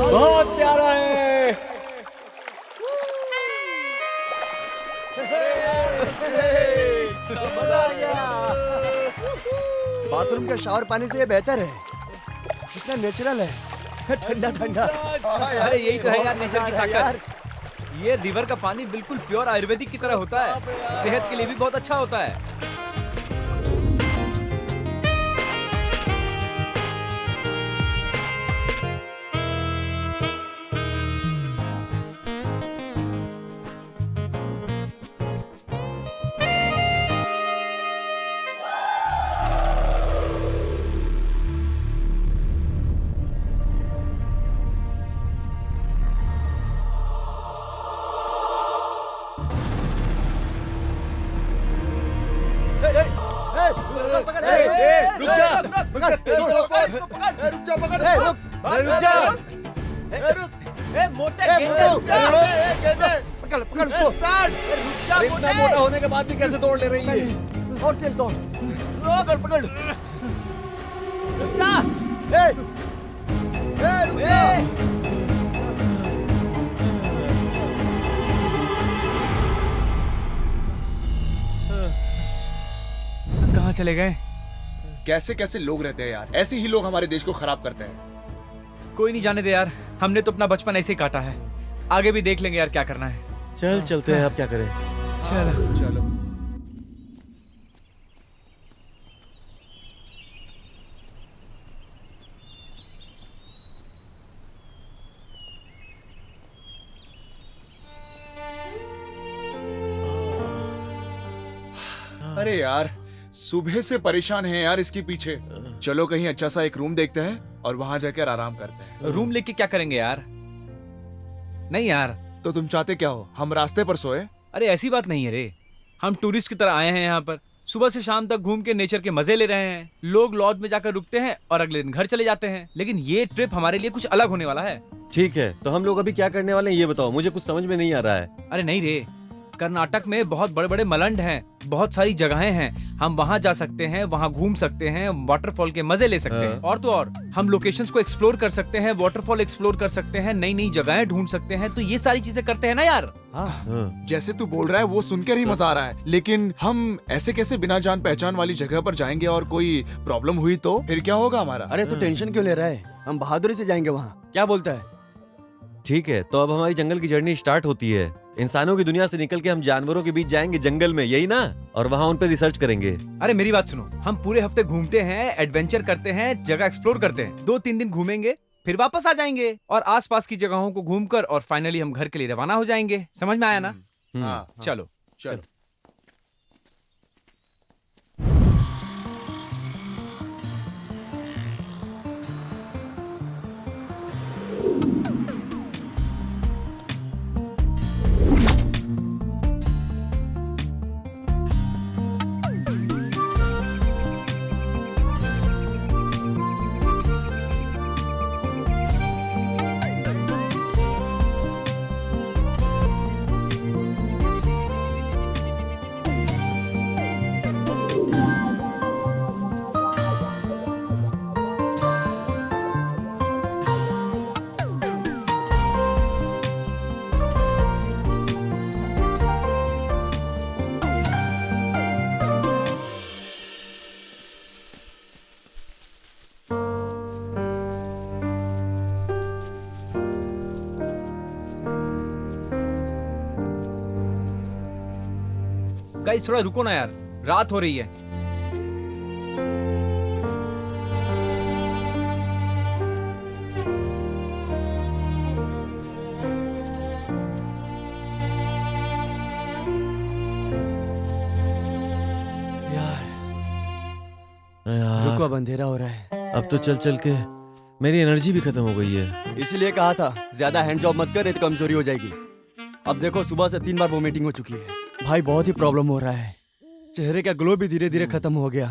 [SPEAKER 7] बहुत प्यारा है।
[SPEAKER 10] मजा आ गया। बाथरूम के शावर पानी से ये बेहतर है, कितना नेचुरल है, ठंडा ठंडा।
[SPEAKER 1] अरे यही तो है यार नेचर की ताकत। ये रिवर का पानी बिल्कुल प्योर आयुर्वेदिक की तरह होता है, सेहत के लिए भी बहुत अच्छा होता है।
[SPEAKER 7] इतना मोटा होने के बाद भी कैसे दौड़ ले रही है?
[SPEAKER 10] और तेज दौड़। पकड़ पकड़।
[SPEAKER 1] रुक जा।
[SPEAKER 10] रुक जा।
[SPEAKER 12] कहाँ चले गए?
[SPEAKER 5] कैसे कैसे लोग रहते हैं यार, ऐसे ही लोग हमारे देश को खराब करते हैं।
[SPEAKER 12] कोई नहीं, जाने दे यार, हमने तो अपना बचपन ऐसे ही काटा है, आगे भी देख लेंगे यार क्या करना है।
[SPEAKER 9] चल चलते हैं, अब क्या करें।
[SPEAKER 12] चलो
[SPEAKER 5] चलो। अरे यार सुबह से परेशान है यार इसके पीछे। चलो कहीं अच्छा सा एक रूम देखते हैं और वहां जाकर आराम करते हैं।
[SPEAKER 12] रूम लेके क्या करेंगे यार? नहीं यार।
[SPEAKER 5] तो तुम चाहते क्या हो, हम रास्ते पर सोए?
[SPEAKER 12] अरे ऐसी बात नहीं है रे, हम टूरिस्ट की तरह आए हैं यहाँ पर, सुबह से शाम तक घूम के नेचर के मजे ले रहे हैं। लोग लॉज में जाकर रुकते हैं और अगले दिन घर चले जाते हैं, लेकिन ये ट्रिप हमारे लिए कुछ अलग होने वाला है।
[SPEAKER 9] ठीक है, तो हम लोग अभी क्या करने वाले हैं ये बताओ, मुझे कुछ समझ में नहीं आ रहा है।
[SPEAKER 12] अरे नहीं रे, कर्नाटक में बहुत बड़े बड़े मलंड हैं, बहुत सारी जगहें हैं, हम वहां जा सकते हैं, वहां घूम सकते हैं, वाटरफॉल के मजे ले सकते हैं। और तो और हम लोकेशंस को एक्सप्लोर कर सकते हैं, वाटरफॉल एक्सप्लोर कर सकते हैं, नई नई जगहें ढूंढ सकते हैं, तो ये सारी चीजें करते हैं ना यार।
[SPEAKER 5] जैसे तू बोल रहा है वो सुनकर ही मजा आ रहा है, लेकिन हम ऐसे कैसे बिना जान पहचान वाली जगह पर जाएंगे और कोई प्रॉब्लम हुई तो फिर क्या होगा हमारा?
[SPEAKER 10] अरे तू टेंशन क्यों ले रहा है, हम बहादुरी से जाएंगे वहाँ, क्या बोलता है?
[SPEAKER 9] ठीक है, तो अब हमारी जंगल की जर्नी स्टार्ट होती है। इंसानों की दुनिया से निकल के हम जानवरों के बीच जाएंगे जंगल में, यही ना? और वहाँ उन पर रिसर्च करेंगे।
[SPEAKER 12] अरे मेरी बात सुनो, हम पूरे हफ्ते घूमते हैं, एडवेंचर करते हैं, जगह एक्सप्लोर करते हैं, 2-3 दिन घूमेंगे, फिर वापस आ जाएंगे और आसपास की जगहों को घूमकर और फाइनली हम घर के लिए रवाना हो जाएंगे। समझ में आया ना? चलो
[SPEAKER 5] चलो।
[SPEAKER 12] गाइस थोड़ा रुको ना यार, रात हो रही है।
[SPEAKER 10] रुको, अब अंधेरा हो रहा है।
[SPEAKER 9] अब तो चल चल के मेरी एनर्जी भी खत्म हो गई है।
[SPEAKER 10] इसलिए कहा था ज्यादा हैंड जॉब मत कर, नहीं तो कमजोरी हो जाएगी। अब देखो सुबह से 3 बार वोमिटिंग हो चुकी है भाई, बहुत ही प्रॉब्लम हो रहा है, चेहरे का ग्लो भी धीरे धीरे खत्म हो गया।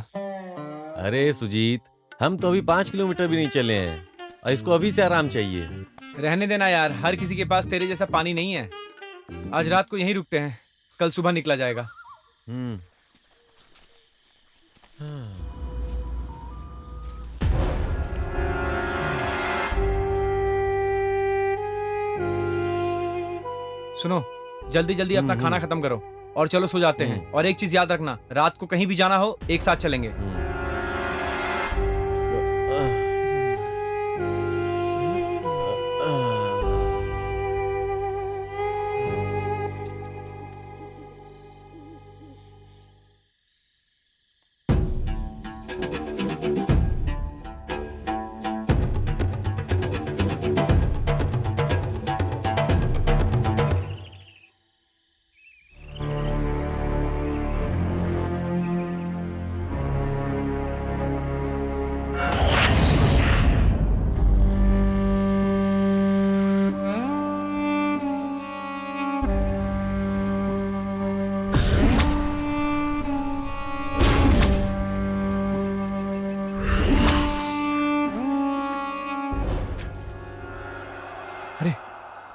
[SPEAKER 9] अरे सुजीत, हम तो अभी 5 किलोमीटर भी नहीं चले हैं और इसको अभी से आराम चाहिए।
[SPEAKER 12] रहने देना यार, हर किसी के पास तेरे जैसा पानी नहीं है। आज रात को यहीं रुकते हैं, कल सुबह निकला जाएगा। सुनो, जल्दी जल्दी अपना खाना खत्म करो और चलो सो जाते हैं। और एक चीज याद रखना, रात को कहीं भी जाना हो एक साथ चलेंगे।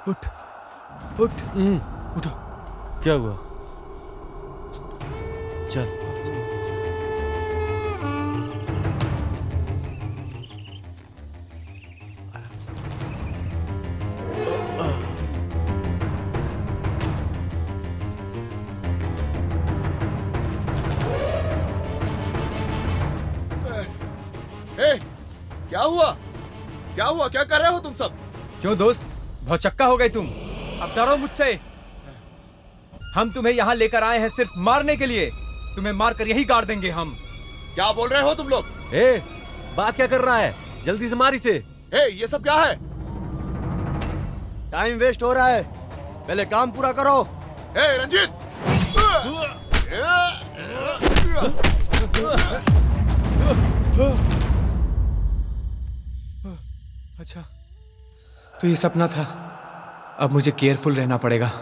[SPEAKER 12] उठ उठ उठो।
[SPEAKER 9] क्या हुआ? चल।
[SPEAKER 5] क्या हुआ? क्या हुआ? क्या कर रहे हो तुम सब?
[SPEAKER 12] क्यों दोस्त, बहुत चक्का हो गए तुम? अब डरो मुझसे। हम तुम्हें यहाँ लेकर आए हैं सिर्फ मारने के लिए। तुम्हें मारकर यही गाड़ देंगे हम।
[SPEAKER 5] क्या बोल रहे हो तुम लोग?
[SPEAKER 9] बात क्या कर रहा है? जल्दी से मार इसे।
[SPEAKER 5] ये सब क्या है?
[SPEAKER 10] टाइम वेस्ट हो रहा है, पहले काम पूरा करो।
[SPEAKER 5] रंजीत!
[SPEAKER 12] अच्छा, तो ये सपना था। अब मुझे केयरफुल रहना पड़ेगा।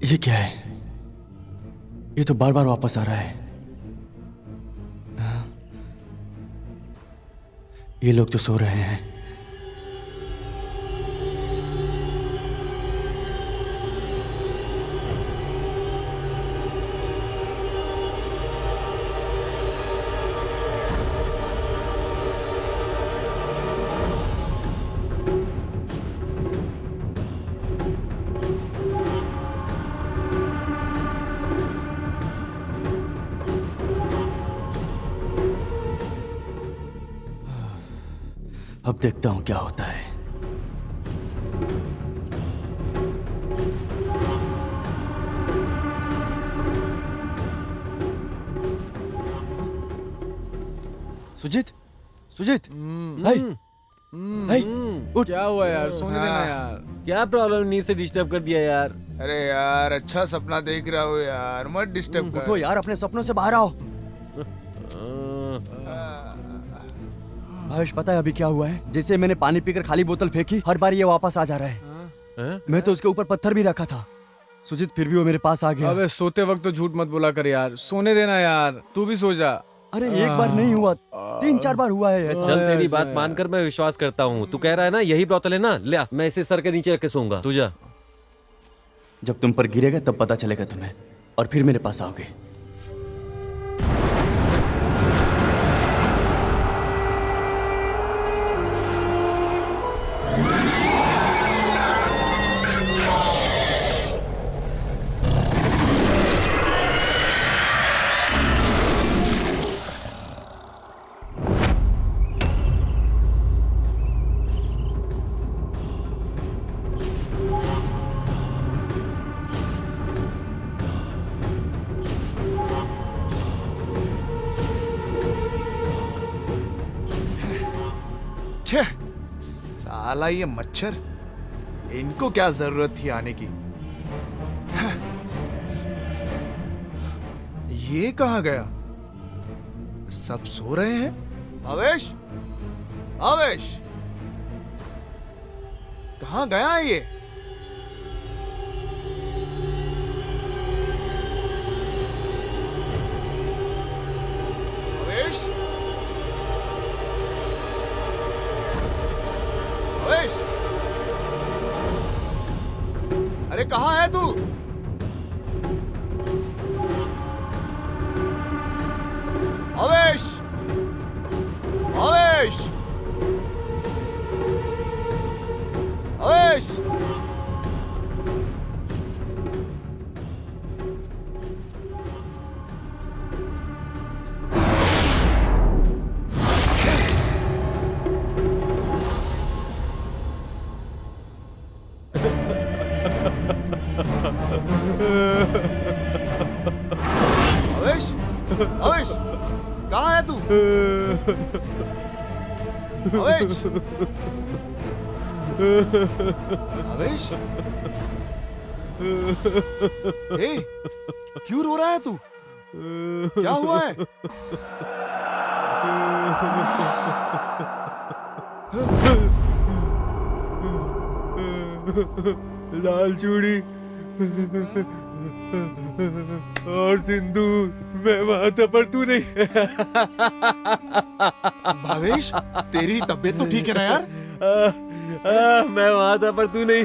[SPEAKER 10] ये क्या है? ये तो बार बार वापस आ रहा है। ये लोग तो सो रहे हैं। अब देखता हूं क्या होता है। सुजीत, सुजीत भाई,
[SPEAKER 12] उठ। क्या हुआ यार, सोने देना यार।
[SPEAKER 9] क्या प्रॉब्लम, नींद से डिस्टर्ब कर दिया यार।
[SPEAKER 11] अरे यार अच्छा सपना देख रहा हूँ यार, मत डिस्टर्ब कर।
[SPEAKER 10] उठो यार, अपने सपनों से बाहर आओ। भावेश, पता है अभी क्या हुआ है? जैसे मैंने पानी पीकर खाली बोतल फेंकी, हर बार ये वापस आ जा रहा है। मैं तो उसके ऊपर पत्थर भी रखा था सुजीत, फिर भी वो मेरे पास आ गया।
[SPEAKER 12] अबे सोते वक्त तो झूठ मत बोला कर यार, सोने देना यार, तू भी सो जा।
[SPEAKER 10] अरे एक बार नहीं हुआ, 3-4 बार हुआ है ऐसा।
[SPEAKER 9] चल तेरी बात मानकर मैं विश्वास करता हूँ। तू कह रहा है ना यही बोतल है ना, ले मैं इसे सर के नीचे रख के सोऊंगा। तू जा।
[SPEAKER 10] जब तुम पर गिरेगा तब पता चलेगा तुम्हें, और फिर मेरे पास आओगे।
[SPEAKER 11] साला ये मच्छर, इनको क्या जरूरत थी आने की। ये कहाँ गया? सब सो रहे हैं। भावेश, भावेश, कहाँ गया है ये? भावेश, भावेश, अरे कहाँ है तू? भावेश, भावेश, भावेश, भावेश, भावेश, कहाँ है तू? भावेश, भावेश, क्यों रो रहा है तू? क्या हुआ है?
[SPEAKER 9] लाल चूड़ी और सिंदूर, मैं वहां था पर तू नहीं।
[SPEAKER 11] भावेश, तेरी तबीयत तो ठीक है ना यार?
[SPEAKER 9] मैं वहां था पर तू नहीं।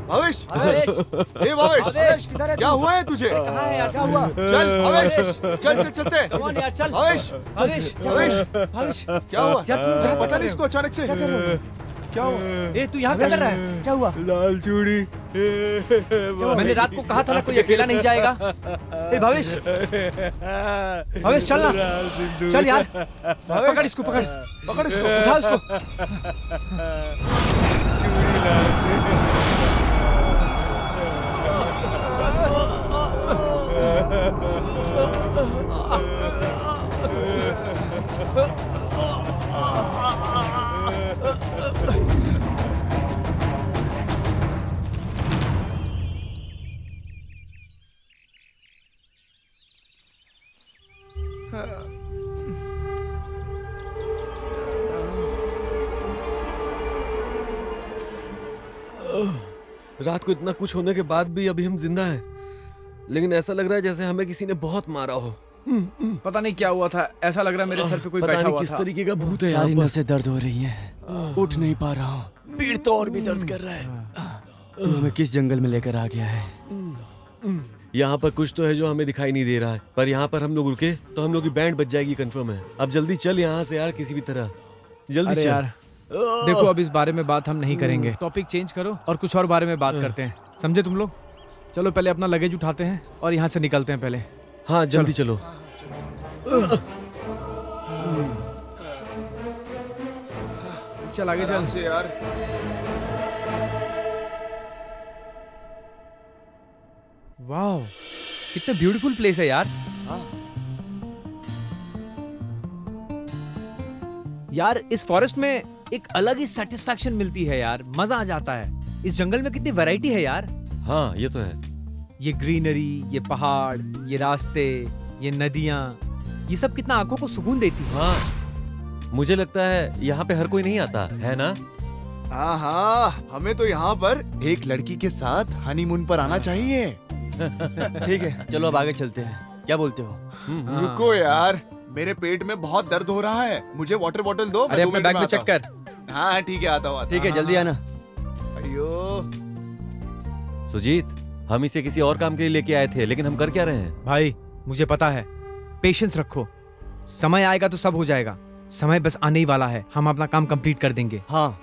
[SPEAKER 11] भावेश, ए भावेश, क्या हुआ है तुझे?
[SPEAKER 2] कहाँ है यार, क्या हुआ?
[SPEAKER 11] चल भावेश, चल चल चलते।
[SPEAKER 2] कौन यार, चल।
[SPEAKER 11] भावेश,
[SPEAKER 2] भावेश,
[SPEAKER 11] भावेश,
[SPEAKER 2] भावेश,
[SPEAKER 11] क्या हुआ?
[SPEAKER 2] यार तू
[SPEAKER 11] अरे पता नहीं इसको अचानक से क्या हुआ?
[SPEAKER 2] ए तू यहाँ क्या कर रहा है? क्या हुआ?
[SPEAKER 9] लाल चूड़ी,
[SPEAKER 2] मैंने रात को कहा था ना कोई अकेला नहीं जाएगा। ए भावेश, भावेश चल ना, चल यार, पकड़ इसको, पकड़
[SPEAKER 11] पकड़ इसको,
[SPEAKER 2] उठा इसको।
[SPEAKER 9] रात को इतना कुछ होने के बाद भी अभी हम जिंदा हैं, लेकिन ऐसा लग रहा है जैसे हमें किसी ने बहुत मारा हो।
[SPEAKER 12] पता नहीं क्या हुआ था, ऐसा लग रहा है मेरे सर पे कोई
[SPEAKER 9] पता
[SPEAKER 12] बैठा
[SPEAKER 9] नहीं
[SPEAKER 12] हुआ
[SPEAKER 9] किस
[SPEAKER 12] था।
[SPEAKER 9] तरीके का भूत है।
[SPEAKER 10] सारी नसें दर्द हो रही हैं, उठ नहीं पा रहा हूँ, पीठ तो और भी दर्द कर रहा है। तू हमें किस जंगल में लेकर आ गया है?
[SPEAKER 9] यहाँ पर कुछ तो है जो हमें दिखाई नहीं दे रहा है, पर यहाँ पर हम लोग रुके तो हम लोग की बैंड बज जाएगी, कंफर्म है। अब जल्दी चल यहाँ से यार, किसी भी तरह जल्दी
[SPEAKER 12] अरे
[SPEAKER 9] चल।
[SPEAKER 12] यार देखो, अब इस बारे में बात हम नहीं करेंगे, टॉपिक चेंज करो और कुछ और बारे में बात करते हैं, समझे तुम लोग? चलो पहले अपना लगेज उठाते हैं और यहाँ से निकलते हैं पहले।
[SPEAKER 9] हाँ जल्दी चलो।
[SPEAKER 12] चल आगे चल
[SPEAKER 11] से यार।
[SPEAKER 12] वाह, कितना ब्यूटीफुल प्लेस है यार। यार इस फॉरेस्ट में एक अलग ही सेटिस्फैक्शन मिलती है यार, मजा आ जाता है। इस जंगल में कितनी वैरायटी है यार।
[SPEAKER 9] हाँ ये तो है।
[SPEAKER 12] ये ग्रीनरी, ये पहाड़, ये रास्ते, ये नदियाँ, ये सब कितना आंखों को सुकून देती है।
[SPEAKER 9] हाँ मुझे लगता है यहाँ पे हर कोई नहीं आता है ना।
[SPEAKER 11] हाँ, हमें तो यहाँ पर एक लड़की के साथ हनीमून पर आना चाहिए।
[SPEAKER 10] ठीक है, चलो अब आगे चलते हैं, क्या बोलते हो?
[SPEAKER 11] रुको यार, मेरे पेट में बहुत दर्द हो रहा है, मुझे वाटर बॉटल दो।
[SPEAKER 12] अरे अपने बैग में चेक कर।
[SPEAKER 11] हाँ ठीक है, आता हूँ।
[SPEAKER 10] ठीक है, जल्दी आना।
[SPEAKER 11] अयो
[SPEAKER 9] सुजीत, हम इसे किसी और काम के लिए लेके आए थे, लेकिन हम कर क्या रहे हैं?
[SPEAKER 12] भाई मुझे पता है, पेशेंस रखो, समय आएगा तो सब हो जाएगा। समय बस आने ही वाला है, हम अपना काम कंप्लीट कर देंगे।
[SPEAKER 10] हाँ,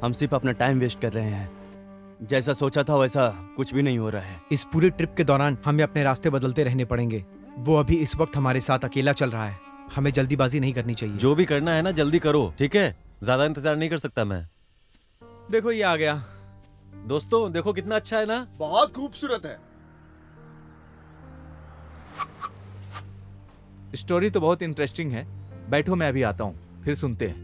[SPEAKER 10] हम सिर्फ अपना टाइम वेस्ट कर रहे हैं, जैसा सोचा था वैसा कुछ भी नहीं हो रहा है।
[SPEAKER 12] इस पूरे ट्रिप के दौरान हमें अपने रास्ते बदलते रहने पड़ेंगे। वो अभी इस वक्त हमारे साथ अकेला चल रहा है, हमें जल्दीबाजी नहीं करनी चाहिए।
[SPEAKER 9] जो भी करना है ना जल्दी करो, ठीक है? ज्यादा इंतजार नहीं कर सकता मैं।
[SPEAKER 12] देखो ये आ गया।
[SPEAKER 9] दोस्तों देखो कितना अच्छा है ना।
[SPEAKER 11] बहुत खूबसूरत है।
[SPEAKER 4] स्टोरी तो बहुत इंटरेस्टिंग है। बैठो, मैं अभी आता हूँ, फिर सुनते हैं।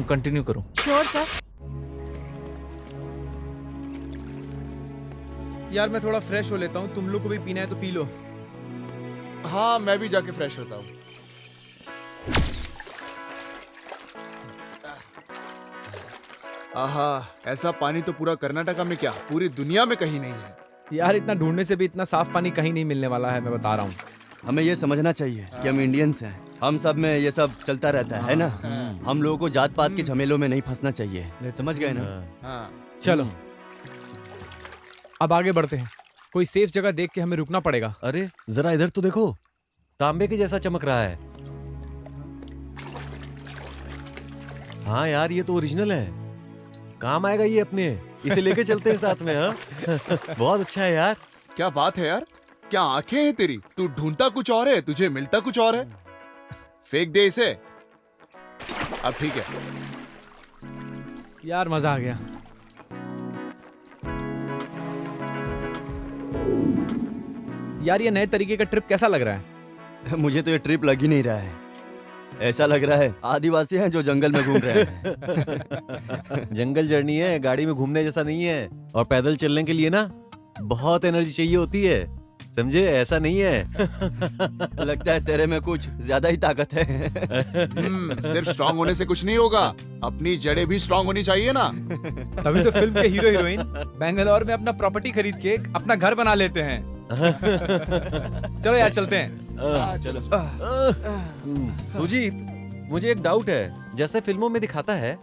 [SPEAKER 4] कंटिन्यू करो।
[SPEAKER 3] Sure sir.
[SPEAKER 12] यार मैं थोड़ा फ्रेश हो लेता हूँ, तुम लोग को भी पीना है तो पी लो।
[SPEAKER 11] हाँ मैं भी जाके फ्रेश होता हूँ। आहा, ऐसा पानी तो पूरा कर्नाटका में क्या पूरी दुनिया में कहीं नहीं है।
[SPEAKER 12] यार इतना ढूंढने से भी इतना साफ पानी कहीं नहीं मिलने वाला है, मैं बता रहा हूँ।
[SPEAKER 10] हमें ये समझना चाहिए कि हम इंडियंस हैं, हम सब में ये सब चलता रहता है ना। हम लोगों को जात पात के झमेलों में नहीं फंसना चाहिए, समझ गए ना?
[SPEAKER 11] हाँ।
[SPEAKER 12] चलो अब आगे बढ़ते हैं, कोई सेफ जगह देख के हमें रुकना पड़ेगा।
[SPEAKER 9] अरे जरा इधर तो देखो, तांबे के जैसा चमक रहा है। हाँ यार ये तो ओरिजिनल है, काम आएगा ये अपने, इसे लेके चलते हैं साथ में। हाँ बहुत अच्छा है यार।
[SPEAKER 11] क्या बात है यार, क्या आंखें हैं तेरी, तू ढूंढता कुछ और है, तुझे मिलता कुछ और है। फेंक दे इसे। अब ठीक है
[SPEAKER 12] यार, मजा आ गया। यार ये नए तरीके का ट्रिप कैसा लग रहा है?
[SPEAKER 10] मुझे तो ये ट्रिप लग ही नहीं रहा है, ऐसा लग रहा है आदिवासी हैं जो जंगल में घूम रहे हैं।
[SPEAKER 9] जंगल जर्नी है, गाड़ी में घूमने जैसा नहीं है। और पैदल चलने के लिए ना बहुत एनर्जी चाहिए होती है, समझे? ऐसा नहीं है।
[SPEAKER 10] लगता है तेरे में कुछ ज्यादा ही ताकत है।
[SPEAKER 11] सिर्फ स्ट्रांग होने से कुछ नहीं होगा, अपनी जड़ें भी स्ट्रांग होनी चाहिए ना।
[SPEAKER 12] तभी तो फिल्म के हीरो हीरोइन बेंगलोर में अपना प्रॉपर्टी खरीद के अपना घर बना लेते हैं। चलो यार चलते हैं।
[SPEAKER 9] चलो। सुजीत, मुझे एक डाउट है, जैसे फिल्मों में दिखाता है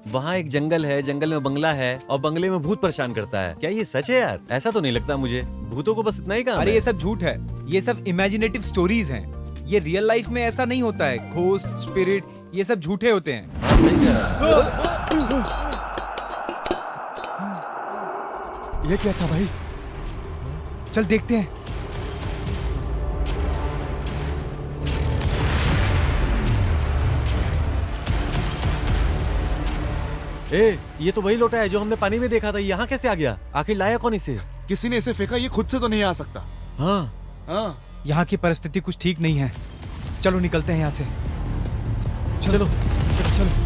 [SPEAKER 9] वहाँ एक जंगल है, जंगल में बंगला है और बंगले में भूत परेशान करता है, क्या ये सच है यार? ऐसा तो नहीं लगता मुझे, भूतों को बस इतना ही काम
[SPEAKER 12] अरे
[SPEAKER 9] है।
[SPEAKER 12] ये सब झूठ है, ये सब इमेजिनेटिव स्टोरीज हैं। ये रियल लाइफ में ऐसा नहीं होता है। घोस्ट, स्पिरिट, ये सब झूठे होते हैं।
[SPEAKER 10] ये क्या था भाई?
[SPEAKER 12] चल देखते हैं।
[SPEAKER 9] ए, ये तो वही लोटा है जो हमने पानी में देखा था, यहाँ कैसे आ गया? आखिर लाया कौन इसे?
[SPEAKER 11] किसी ने इसे फेंका, ये खुद से तो नहीं आ सकता।
[SPEAKER 9] हाँ
[SPEAKER 11] हाँ,
[SPEAKER 12] यहाँ की परिस्थिति कुछ ठीक नहीं है, चलो निकलते हैं यहाँ से। चलो चलो चलो।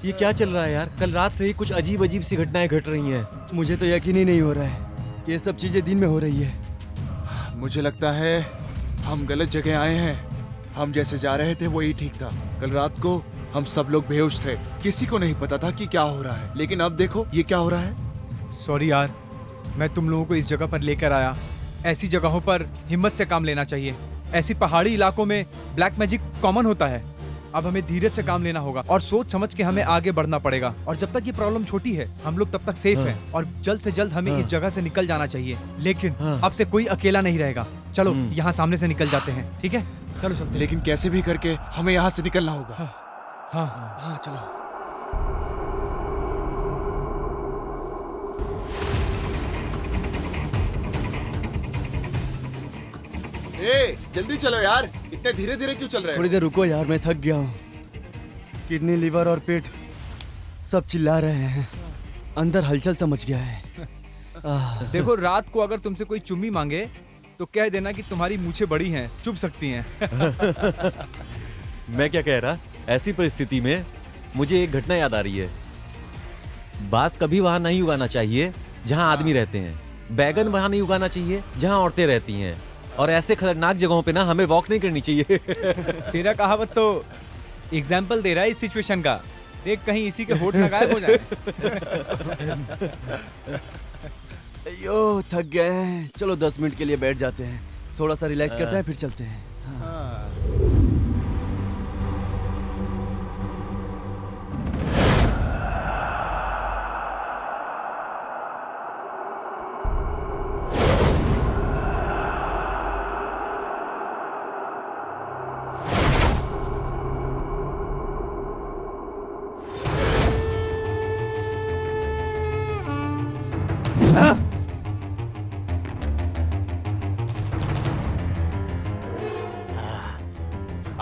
[SPEAKER 9] ये क्या चल रहा है यार? कल रात से ही कुछ अजीब अजीब सी घटनाएं घट रही हैं।
[SPEAKER 10] मुझे तो यकीन ही नहीं हो रहा है कि ये सब चीजें दिन में हो रही है।
[SPEAKER 11] मुझे लगता है हम गलत जगह आए हैं। हम जैसे जा रहे थे वही ठीक था। कल रात को हम सब लोग बेहोश थे, किसी को नहीं पता था कि क्या हो रहा है, लेकिन अब देखो ये क्या हो रहा है।
[SPEAKER 12] सॉरी यार, मैं तुम लोगों को इस जगह पर लेकर आया, ऐसी जगहों पर हिम्मत से काम लेना चाहिए। ऐसी पहाड़ी इलाकों में ब्लैक मैजिक कॉमन होता है। अब हमें धीरज से काम लेना होगा और सोच समझ के हमें आगे बढ़ना पड़ेगा। और जब तक ये प्रॉब्लम छोटी है हम लोग तब तक सेफ हैं और जल्द से जल्द हमें इस जगह से निकल जाना चाहिए। लेकिन अब से कोई अकेला नहीं रहेगा। चलो यहाँ सामने से निकल जाते हैं, ठीक है? चलो चलते।
[SPEAKER 5] लेकिन कैसे भी करके हमें यहाँ से निकलना होगा।
[SPEAKER 12] हाँ
[SPEAKER 5] हाँ चलो। जल्दी चलो यार, इतने धीरे धीरे क्यों चल रहे हो?
[SPEAKER 10] थोड़ी देर रुको यार, मैं थक गया हूँ। किडनी, लीवर और पेट सब चिल्ला रहे हैं। अंदर हलचल समझ गया है।
[SPEAKER 12] देखो, रात को अगर तुमसे कोई चुम्मी मांगे तो कह देना कि तुम्हारी मूछें बड़ी हैं, चुभ सकती हैं।
[SPEAKER 9] मैं क्या कह रहा, ऐसी परिस्थिति में मुझे एक घटना याद आ रही है। बांस कभी वहां नहीं उगाना चाहिए जहां आदमी रहते हैं। बैगन वहां नहीं उगाना चाहिए जहां औरतें रहती हैं। और ऐसे खतरनाक जगहों पे ना हमें वॉक नहीं करनी चाहिए।
[SPEAKER 12] तेरा कहावत तो एग्जाम्पल दे रहा है इस सिचुएशन का। देख कहीं इसी के होठ ना गायब हो जाए।
[SPEAKER 10] अयो थक गए हैं। चलो 10 मिनट के लिए बैठ जाते हैं, थोड़ा सा रिलैक्स करते हैं, फिर चलते हैं।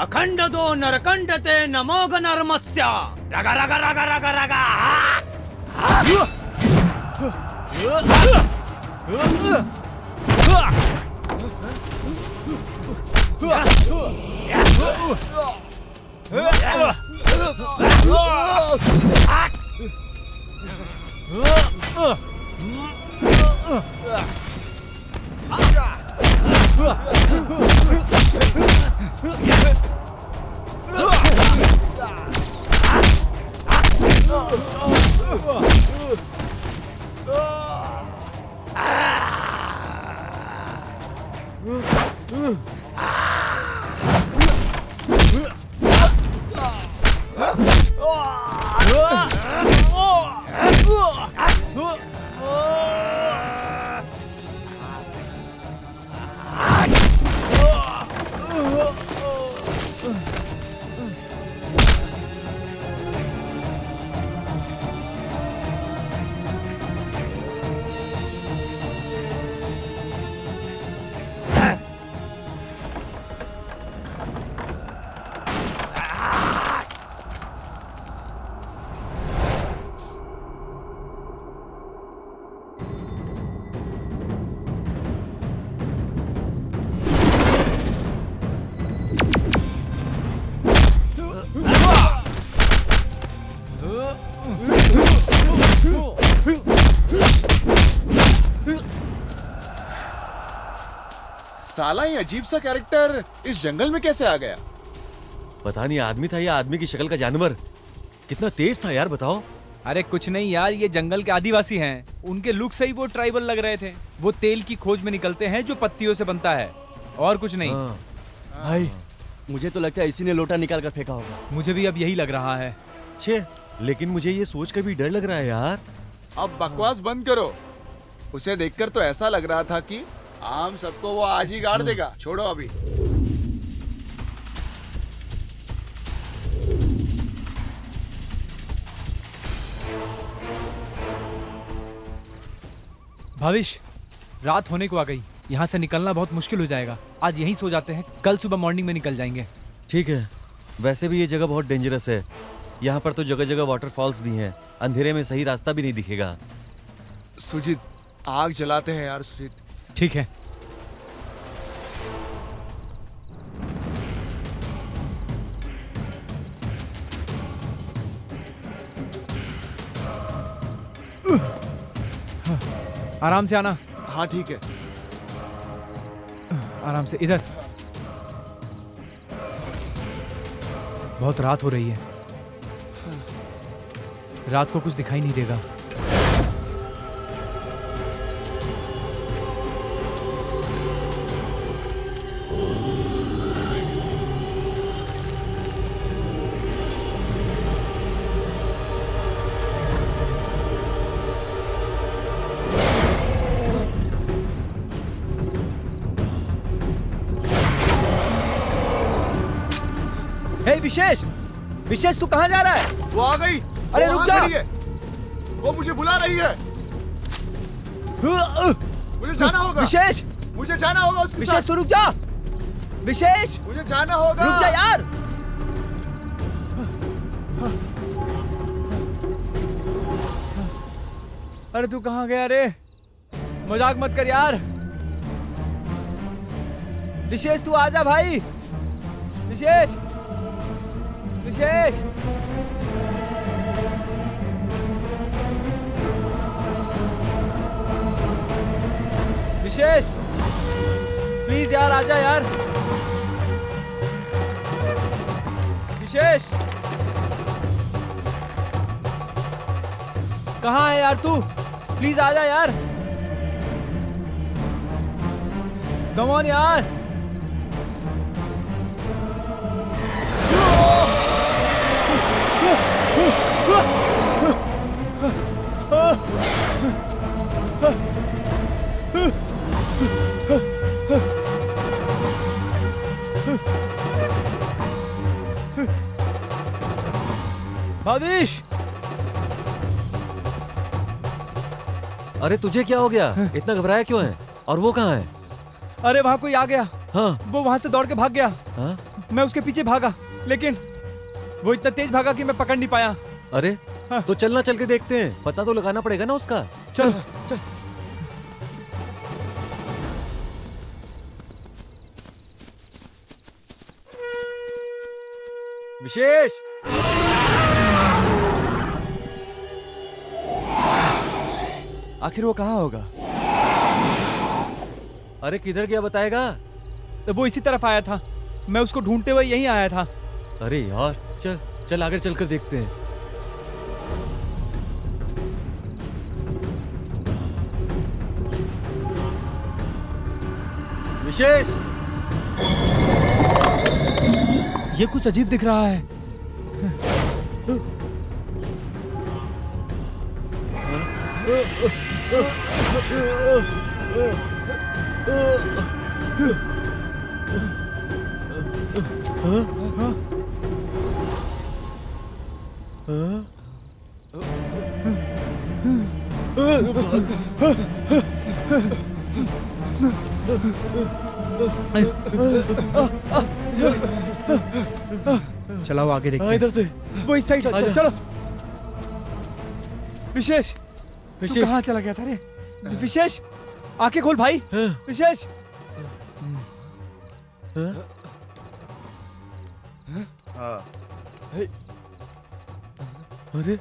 [SPEAKER 7] अखंडदो नरकंडते नमोग नरमस्य रग रग रग रग रग।
[SPEAKER 5] साला ये अजीब सा कैरेक्टर इस जंगल में कैसे आ गया?
[SPEAKER 9] पता नहीं आदमी था या आदमी की शक्ल का जानवर। कितना तेज था यार, बताओ।
[SPEAKER 12] अरे कुछ नहीं यार, ये जंगल के आदिवासी हैं। उनके लुक से ही वो ट्राइबल लग रहे थे। वो तेल की खोज में निकलते हैं जो पत्तियों से बनता है, और कुछ नहीं।
[SPEAKER 10] भाई मुझे तो लगता है इसी ने लोटा निकाल कर फेंका होगा।
[SPEAKER 12] मुझे भी अब यही लग रहा है।
[SPEAKER 9] छे, लेकिन मुझे ये सोच कर भी डर लग रहा है यार।
[SPEAKER 5] अब बकवास बंद करो। उसे देखकर तो ऐसा लग रहा था कि आम सबको वो आज ही गाड़ देगा। छोड़ो अभी।
[SPEAKER 12] भाविश, रात होने को आ गई। यहाँ से निकलना बहुत मुश्किल हो जाएगा। आज यहीं सो जाते हैं, कल सुबह मॉर्निंग में निकल जाएंगे।
[SPEAKER 9] ठीक है। वैसे भी ये जगह बहुत डेंजरस है। यहाँ पर तो जगह जगह वाटरफॉल्स भी हैं। अंधेरे में सही रास्ता भी नहीं दिखेगा।
[SPEAKER 5] सुजीत, आग जलाते हैं यार सुजीत।
[SPEAKER 12] ठीक है। आराम से आना।
[SPEAKER 5] हाँ ठीक है।
[SPEAKER 12] आराम से। इधर। बहुत रात हो रही है। रात को कुछ दिखाई नहीं देगा। हे विशेष, विशेष तू कहाँ जा रहा है?
[SPEAKER 11] वो आ गई।
[SPEAKER 12] अरे
[SPEAKER 11] वो
[SPEAKER 12] रुक
[SPEAKER 11] वहाँ
[SPEAKER 12] जा।
[SPEAKER 11] खड़ी है। वो मुझे बुला रही है। मुझे जाना होगा।
[SPEAKER 12] विशेष,
[SPEAKER 11] मुझे जाना होगा उसके
[SPEAKER 12] विशेष
[SPEAKER 11] साथ।
[SPEAKER 12] तू रुक जा। विशेष,
[SPEAKER 11] मुझे जाना होगा।
[SPEAKER 12] रुक जा यार। अरे तू कहाँ गया रे? मजाक मत कर यार। विशेष तू आजा भाई। विशेष, विशेष। विशेष, प्लीज यार आजा यार। विशेष, कहाँ है यार तू? प्लीज आजा यार। कम ऑन यार। भाविश,
[SPEAKER 9] अरे तुझे क्या हो गया? इतना घबराया क्यों है? और वो कहाँ है?
[SPEAKER 12] अरे वहां कोई आ गया।
[SPEAKER 9] हाँ।
[SPEAKER 12] वो वहां से दौड़ के भाग गया।
[SPEAKER 9] हाँ?
[SPEAKER 12] मैं उसके पीछे भागा, लेकिन वो इतना तेज भागा कि मैं पकड़ नहीं पाया।
[SPEAKER 9] अरे तो चलना, चल के देखते हैं, पता तो लगाना पड़ेगा ना उसका।
[SPEAKER 12] चल चल।
[SPEAKER 9] विशेष,
[SPEAKER 12] आखिर वो कहाँ होगा?
[SPEAKER 9] अरे किधर गया बताएगा?
[SPEAKER 12] वो इसी तरफ आया था, मैं उसको ढूंढते हुए यहीं आया था।
[SPEAKER 9] अरे यार चल चल आगे चलकर देखते हैं। विशेष,
[SPEAKER 12] ये कुछ अजीब दिख रहा है। चलाओ आगे देखते हैं।
[SPEAKER 9] इधर से।
[SPEAKER 12] वो इस साइड
[SPEAKER 9] आजा।
[SPEAKER 12] चलो। विशेष,
[SPEAKER 9] विशेष।
[SPEAKER 12] तू कहाँ चला गया था रे? विशेष, आंखें खोल भाई। विशेष।
[SPEAKER 9] अरे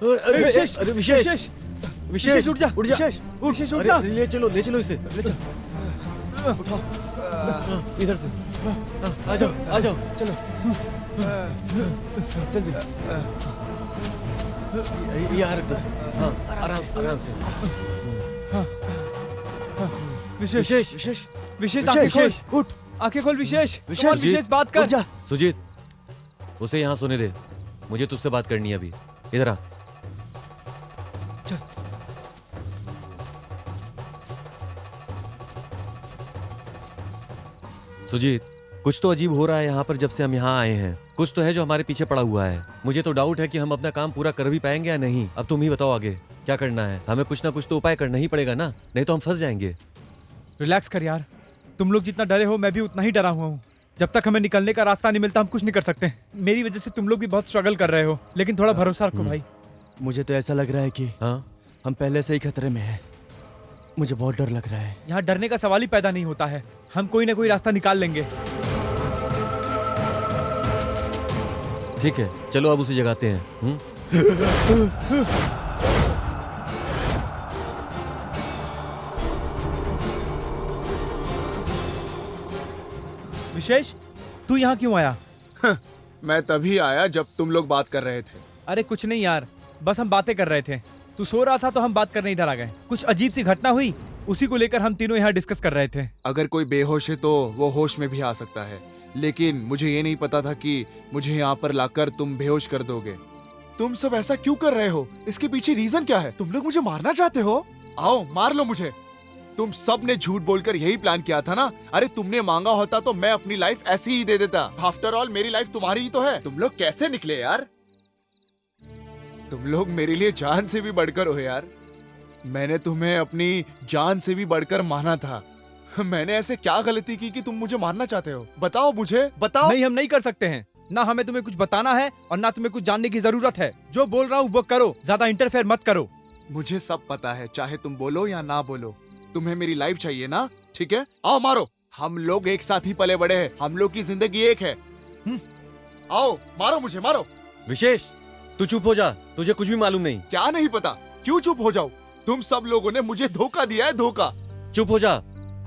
[SPEAKER 12] अरे विशेष,
[SPEAKER 9] अरे विशेष,
[SPEAKER 12] विशेष,
[SPEAKER 9] विशेष
[SPEAKER 12] उठ जा,
[SPEAKER 9] उठ जा,
[SPEAKER 12] विशेष, विशेष उठ
[SPEAKER 9] अरे
[SPEAKER 12] जा।
[SPEAKER 9] ले चलो इसे, ले चलो। उठाओ इधर से। आ जाओ
[SPEAKER 12] चलो जल्दी।
[SPEAKER 9] यार हाँ, आराम से।
[SPEAKER 12] विशेष,
[SPEAKER 9] विशेष,
[SPEAKER 12] विशेष, विशेष, आंखें खोल, उठ, आंखें खोल विशेष।
[SPEAKER 9] विशेष,
[SPEAKER 12] विशेष बात कर।
[SPEAKER 9] सुजीत, उसे यहाँ सोने दे, मुझे तुझसे बात करनी है अभी। इधर आ।
[SPEAKER 12] चल।
[SPEAKER 9] सुजीत, कुछ तो अजीब हो रहा है यहाँ पर जब से हम यहाँ आए हैं। कुछ तो है जो हमारे पीछे पड़ा हुआ है। मुझे तो डाउट है कि हम अपना काम पूरा कर भी पाएंगे या नहीं। अब तुम ही बताओ आगे क्या करना है। हमें कुछ ना कुछ तो उपाय करना ही पड़ेगा ना, नहीं तो हम फंस जाएंगे।
[SPEAKER 12] रिलैक्स कर यार, तुम लोग जितना डरे हो मैं भी उतना ही डरा हुआ हूँ। जब तक हमें निकलने का रास्ता नहीं मिलता हम कुछ नहीं कर सकते। मेरी वजह से तुम लोग भी बहुत स्ट्रगल कर रहे हो, लेकिन थोड़ा भरोसा रखो भाई।
[SPEAKER 10] मुझे तो ऐसा लग रहा है कि हम पहले से ही खतरे में हैं। मुझे बहुत डर लग रहा है।
[SPEAKER 12] यहाँ डरने का सवाल ही पैदा नहीं होता है। हम कोई ना कोई रास्ता निकाल लेंगे।
[SPEAKER 9] ठीक है, चलो अब उसे जगाते हैं।
[SPEAKER 12] विशेष, तू यहाँ क्यों आया?
[SPEAKER 5] मैं तभी आया जब तुम लोग बात कर रहे थे।
[SPEAKER 12] अरे कुछ नहीं यार, बस हम बातें कर रहे थे। तू सो रहा था तो हम बात करने इधर आ गए। कुछ अजीब सी घटना हुई, उसी को लेकर हम तीनों यहाँ डिस्कस कर रहे थे।
[SPEAKER 5] अगर कोई बेहोश है तो वो होश में भी आ सकता है, लेकिन मुझे ये नहीं पता था कि मुझे यहाँ पर लाकर तुम बेहोश कर दोगे। तुम सब ऐसा क्यों कर रहे हो? इसके पीछे रीजन क्या है? तुम लोग मुझे मारना चाहते हो? आओ मार लो मुझे। तुम सब ने झूठ बोलकर यही प्लान किया था ना। अरे तुमने मांगा होता तो मैं अपनी लाइफ ऐसी ही दे देता। आफ्टर ऑल मेरी लाइफ तुम्हारी ही तो है। तुम लोग कैसे निकले यार? तुम लोग मेरे लिए जान से भी बढ़कर हो यार। मैंने तुम्हें अपनी जान से भी बढ़कर माना था। मैंने ऐसे क्या गलती की कि तुम मुझे मारना चाहते हो? बताओ मुझे, बताओ।
[SPEAKER 12] नहीं, हम नहीं कर सकते हैं। ना हमें तुम्हें कुछ बताना है और ना तुम्हें कुछ जानने की जरूरत है। जो बोल रहा हूँ वो करो, ज्यादा इंटरफेयर मत करो।
[SPEAKER 5] मुझे सब पता है, चाहे तुम बोलो या ना बोलो। तुम्हें मेरी लाइफ चाहिए ना? ठीक है, आओ मारो। हम लोग एक साथ ही पले बड़े हैं, हम लोग की जिंदगी एक है। आओ मारो मुझे, मारो।
[SPEAKER 9] विशेष, तू चुप हो जा, तुझे कुछ भी मालूम नहीं।
[SPEAKER 5] क्या नहीं पता? क्यों चुप हो जाऊं? तुम सब लोगों ने मुझे धोखा दिया है, धोखा।
[SPEAKER 9] चुप हो जा।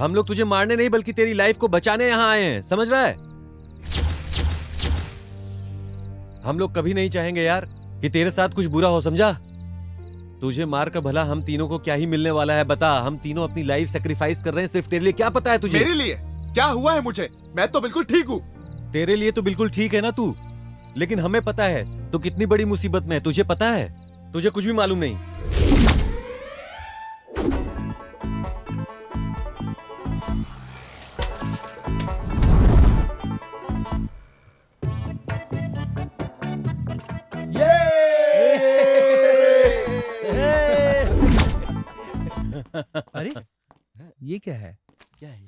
[SPEAKER 9] हम लोग तुझे मारने नहीं बल्कि तेरी लाइफ को बचाने यहाँ आए हैं, समझ रहा है? हम लोग कभी नहीं चाहेंगे यार कि तेरे साथ कुछ बुरा हो, समझा? तुझे मारकर भला हम तीनों को क्या ही मिलने वाला है बता? हम तीनों अपनी लाइफ सैक्रिफाइस कर रहे हैं सिर्फ तेरे लिए। क्या पता है तुझे?
[SPEAKER 5] मेरे लिए क्या हुआ है मुझे? मैं तो बिल्कुल ठीक हूँ।
[SPEAKER 9] तेरे लिए तो बिल्कुल ठीक है ना तू, लेकिन हमें पता है तू कितनी बड़ी मुसीबत में है। तुझे पता है? तुझे कुछ भी मालूम नहीं।
[SPEAKER 12] अरे ये क्या है?
[SPEAKER 10] क्या है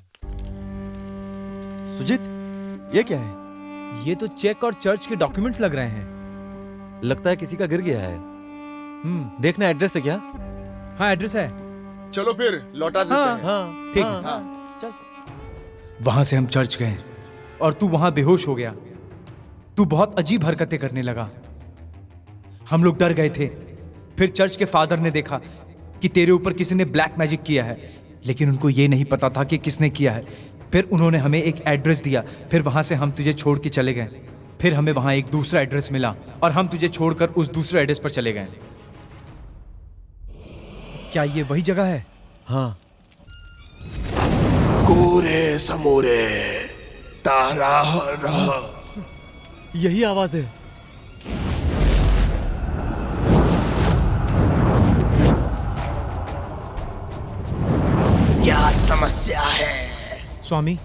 [SPEAKER 10] सुजीत? ये क्या है?
[SPEAKER 12] ये तो चेक और चर्च के डॉक्यूमेंट्स लग रहे हैं।
[SPEAKER 9] लगता है किसी का गिर गया है। देखना एड्रेस है क्या?
[SPEAKER 12] हाँ एड्रेस है।
[SPEAKER 5] चलो फिर लौटा देते हैं।
[SPEAKER 9] हाँ
[SPEAKER 12] ठीक है।
[SPEAKER 5] चल।
[SPEAKER 12] वहां से हम चर्च गए और तू वहां बेहोश हो गया। तू बहुत अजीब हरकतें करने लगा। हम लोग डर गए थे। फिर चर्च के फादर ने देखा कि तेरे ऊपर किसी ने ब्लैक मैजिक किया है, लेकिन उनको ये नहीं पता था कि किसने किया है। फिर उन्होंने हमें एक एड्रेस दिया। फिर वहां से हम तुझे छोड़ के चले गए। फिर हमें वहां एक दूसरा एड्रेस मिला और हम तुझे छोड़कर उस दूसरे एड्रेस पर चले गए। क्या ये वही जगह है?
[SPEAKER 9] हाँ।
[SPEAKER 11] कूरे समूरे तारा रहा।
[SPEAKER 9] यही आवाज है।
[SPEAKER 2] क्या समस्या है?
[SPEAKER 12] स्वामी,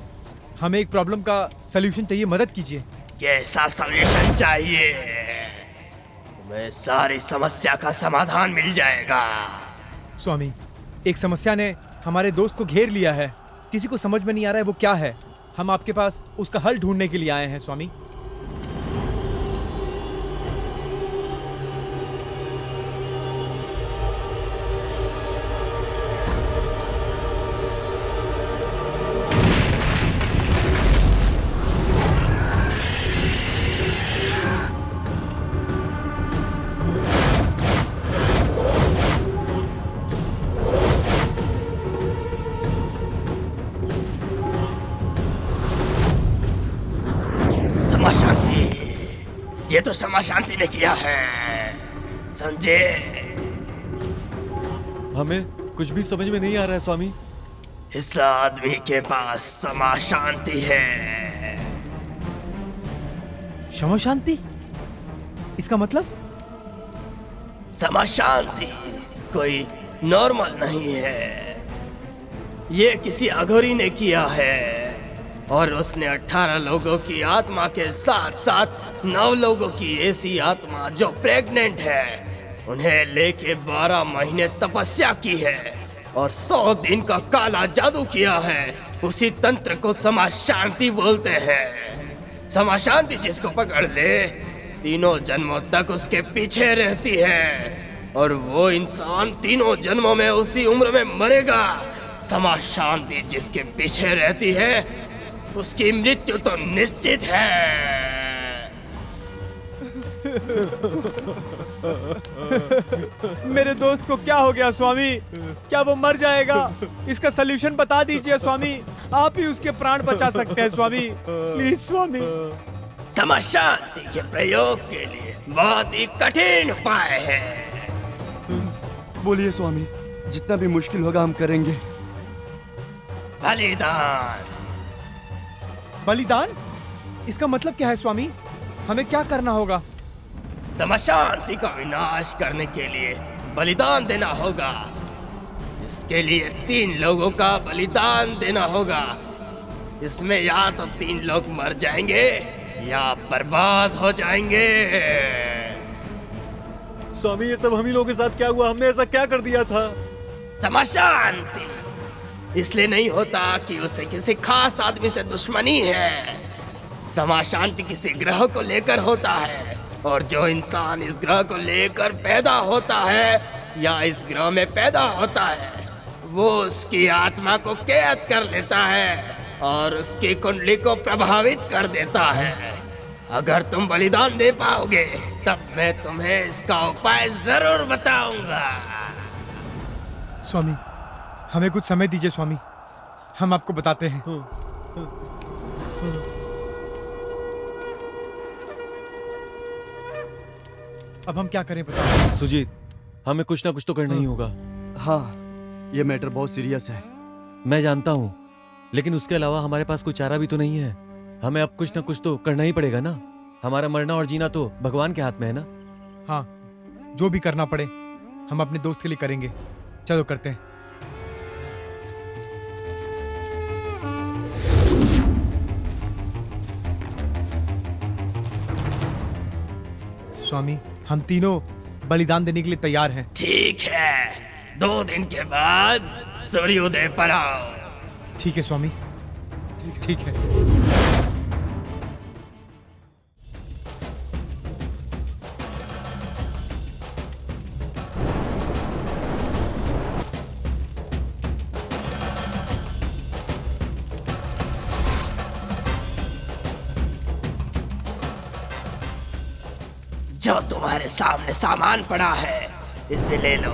[SPEAKER 12] हमें एक प्रॉब्लम का सलूशन चाहिए, मदद कीजिए।
[SPEAKER 2] कैसा सलूशन चाहिए? तुम्हें सारी समस्या का समाधान मिल जाएगा।
[SPEAKER 12] स्वामी, एक समस्या ने हमारे दोस्त को घेर लिया है। किसी को समझ में नहीं आ रहा है वो क्या है। हम आपके पास उसका हल ढूंढने के लिए आए हैं स्वामी।
[SPEAKER 2] ये तो समा शांति ने किया है, समझे?
[SPEAKER 9] हमें कुछ भी समझ में नहीं आ रहा है स्वामी।
[SPEAKER 2] इस आदमी के पास समा शांति है।
[SPEAKER 12] क्षमा शांति? इसका मतलब?
[SPEAKER 2] समा शांति कोई नॉर्मल नहीं है। ये किसी अघोरी ने किया है और उसने 18 लोगों की आत्मा के साथ साथ 9 लोगों की ऐसी आत्मा जो प्रेग्नेंट है उन्हें लेके 12 महीने तपस्या की है और 100 दिन का काला जादू किया है। उसी तंत्र को समा शांति बोलते हैं। समा शांति जिसको पकड़ ले 3 जन्मों तक उसके पीछे रहती है और वो इंसान 3 जन्मों में उसी उम्र में मरेगा। समा शांति जिसके पीछे रहती है उसकी मृत्यु तो निश्चित है।
[SPEAKER 12] मेरे दोस्त को क्या हो गया स्वामी? क्या वो मर जाएगा? इसका सलूशन बता दीजिए स्वामी। आप ही उसके प्राण बचा सकते हैं स्वामी, प्लीज स्वामी।
[SPEAKER 2] समा शांति के प्रयोग के लिए बहुत ही कठिन उपाय है।
[SPEAKER 10] बोलिए स्वामी, जितना भी मुश्किल होगा हम करेंगे।
[SPEAKER 2] बलिदान।
[SPEAKER 12] बलिदान? इसका मतलब क्या है स्वामी? हमें क्या करना होगा?
[SPEAKER 2] समा शांति का विनाश करने के लिए बलिदान देना होगा। इसके लिए 3 लोगों का बलिदान देना होगा। इसमें या तो 3 लोग मर जाएंगे या बर्बाद हो जाएंगे।
[SPEAKER 9] स्वामी, ये सब हम ही लोगों के साथ क्या हुआ? हमने ऐसा क्या कर दिया था?
[SPEAKER 2] समा शांति इसलिए नहीं होता कि उसे किसी खास आदमी से दुश्मनी है। समा शांति किसी ग्रह को लेकर होता है, और जो इंसान इस ग्रह को लेकर पैदा होता है या इस ग्रह में पैदा होता है, वो उसकी आत्मा को कैद कर लेता है और उसकी कुंडली को प्रभावित कर देता है। अगर तुम बलिदान दे पाओगे तब मैं तुम्हें इसका उपाय जरूर बताऊंगा।
[SPEAKER 12] स्वामी, हमें कुछ समय दीजिए स्वामी, हम आपको बताते हैं। अब हम क्या करें बताओ?
[SPEAKER 9] सुजीत, हमें कुछ ना कुछ तो करना ही होगा।
[SPEAKER 10] हाँ, ये मैटर बहुत सीरियस है।
[SPEAKER 9] मैं जानता हूँ, लेकिन उसके अलावा हमारे पास कोई चारा भी तो नहीं है। हमें अब कुछ ना कुछ तो करना ही पड़ेगा ना। हमारा मरना और जीना तो भगवान के हाथ में है ना।
[SPEAKER 12] हाँ, जो भी करना पड़े हम अपने दोस्त के लिए करेंगे। चलो करते हैं। स्वामी, हम तीनों बलिदान देने के लिए तैयार हैं।
[SPEAKER 2] ठीक है, 2 दिन के बाद सूर्योदय पर आओ।
[SPEAKER 12] ठीक है स्वामी, ठीक है।
[SPEAKER 2] जो तुम्हारे सामने सामान पड़ा है, इसे ले लो।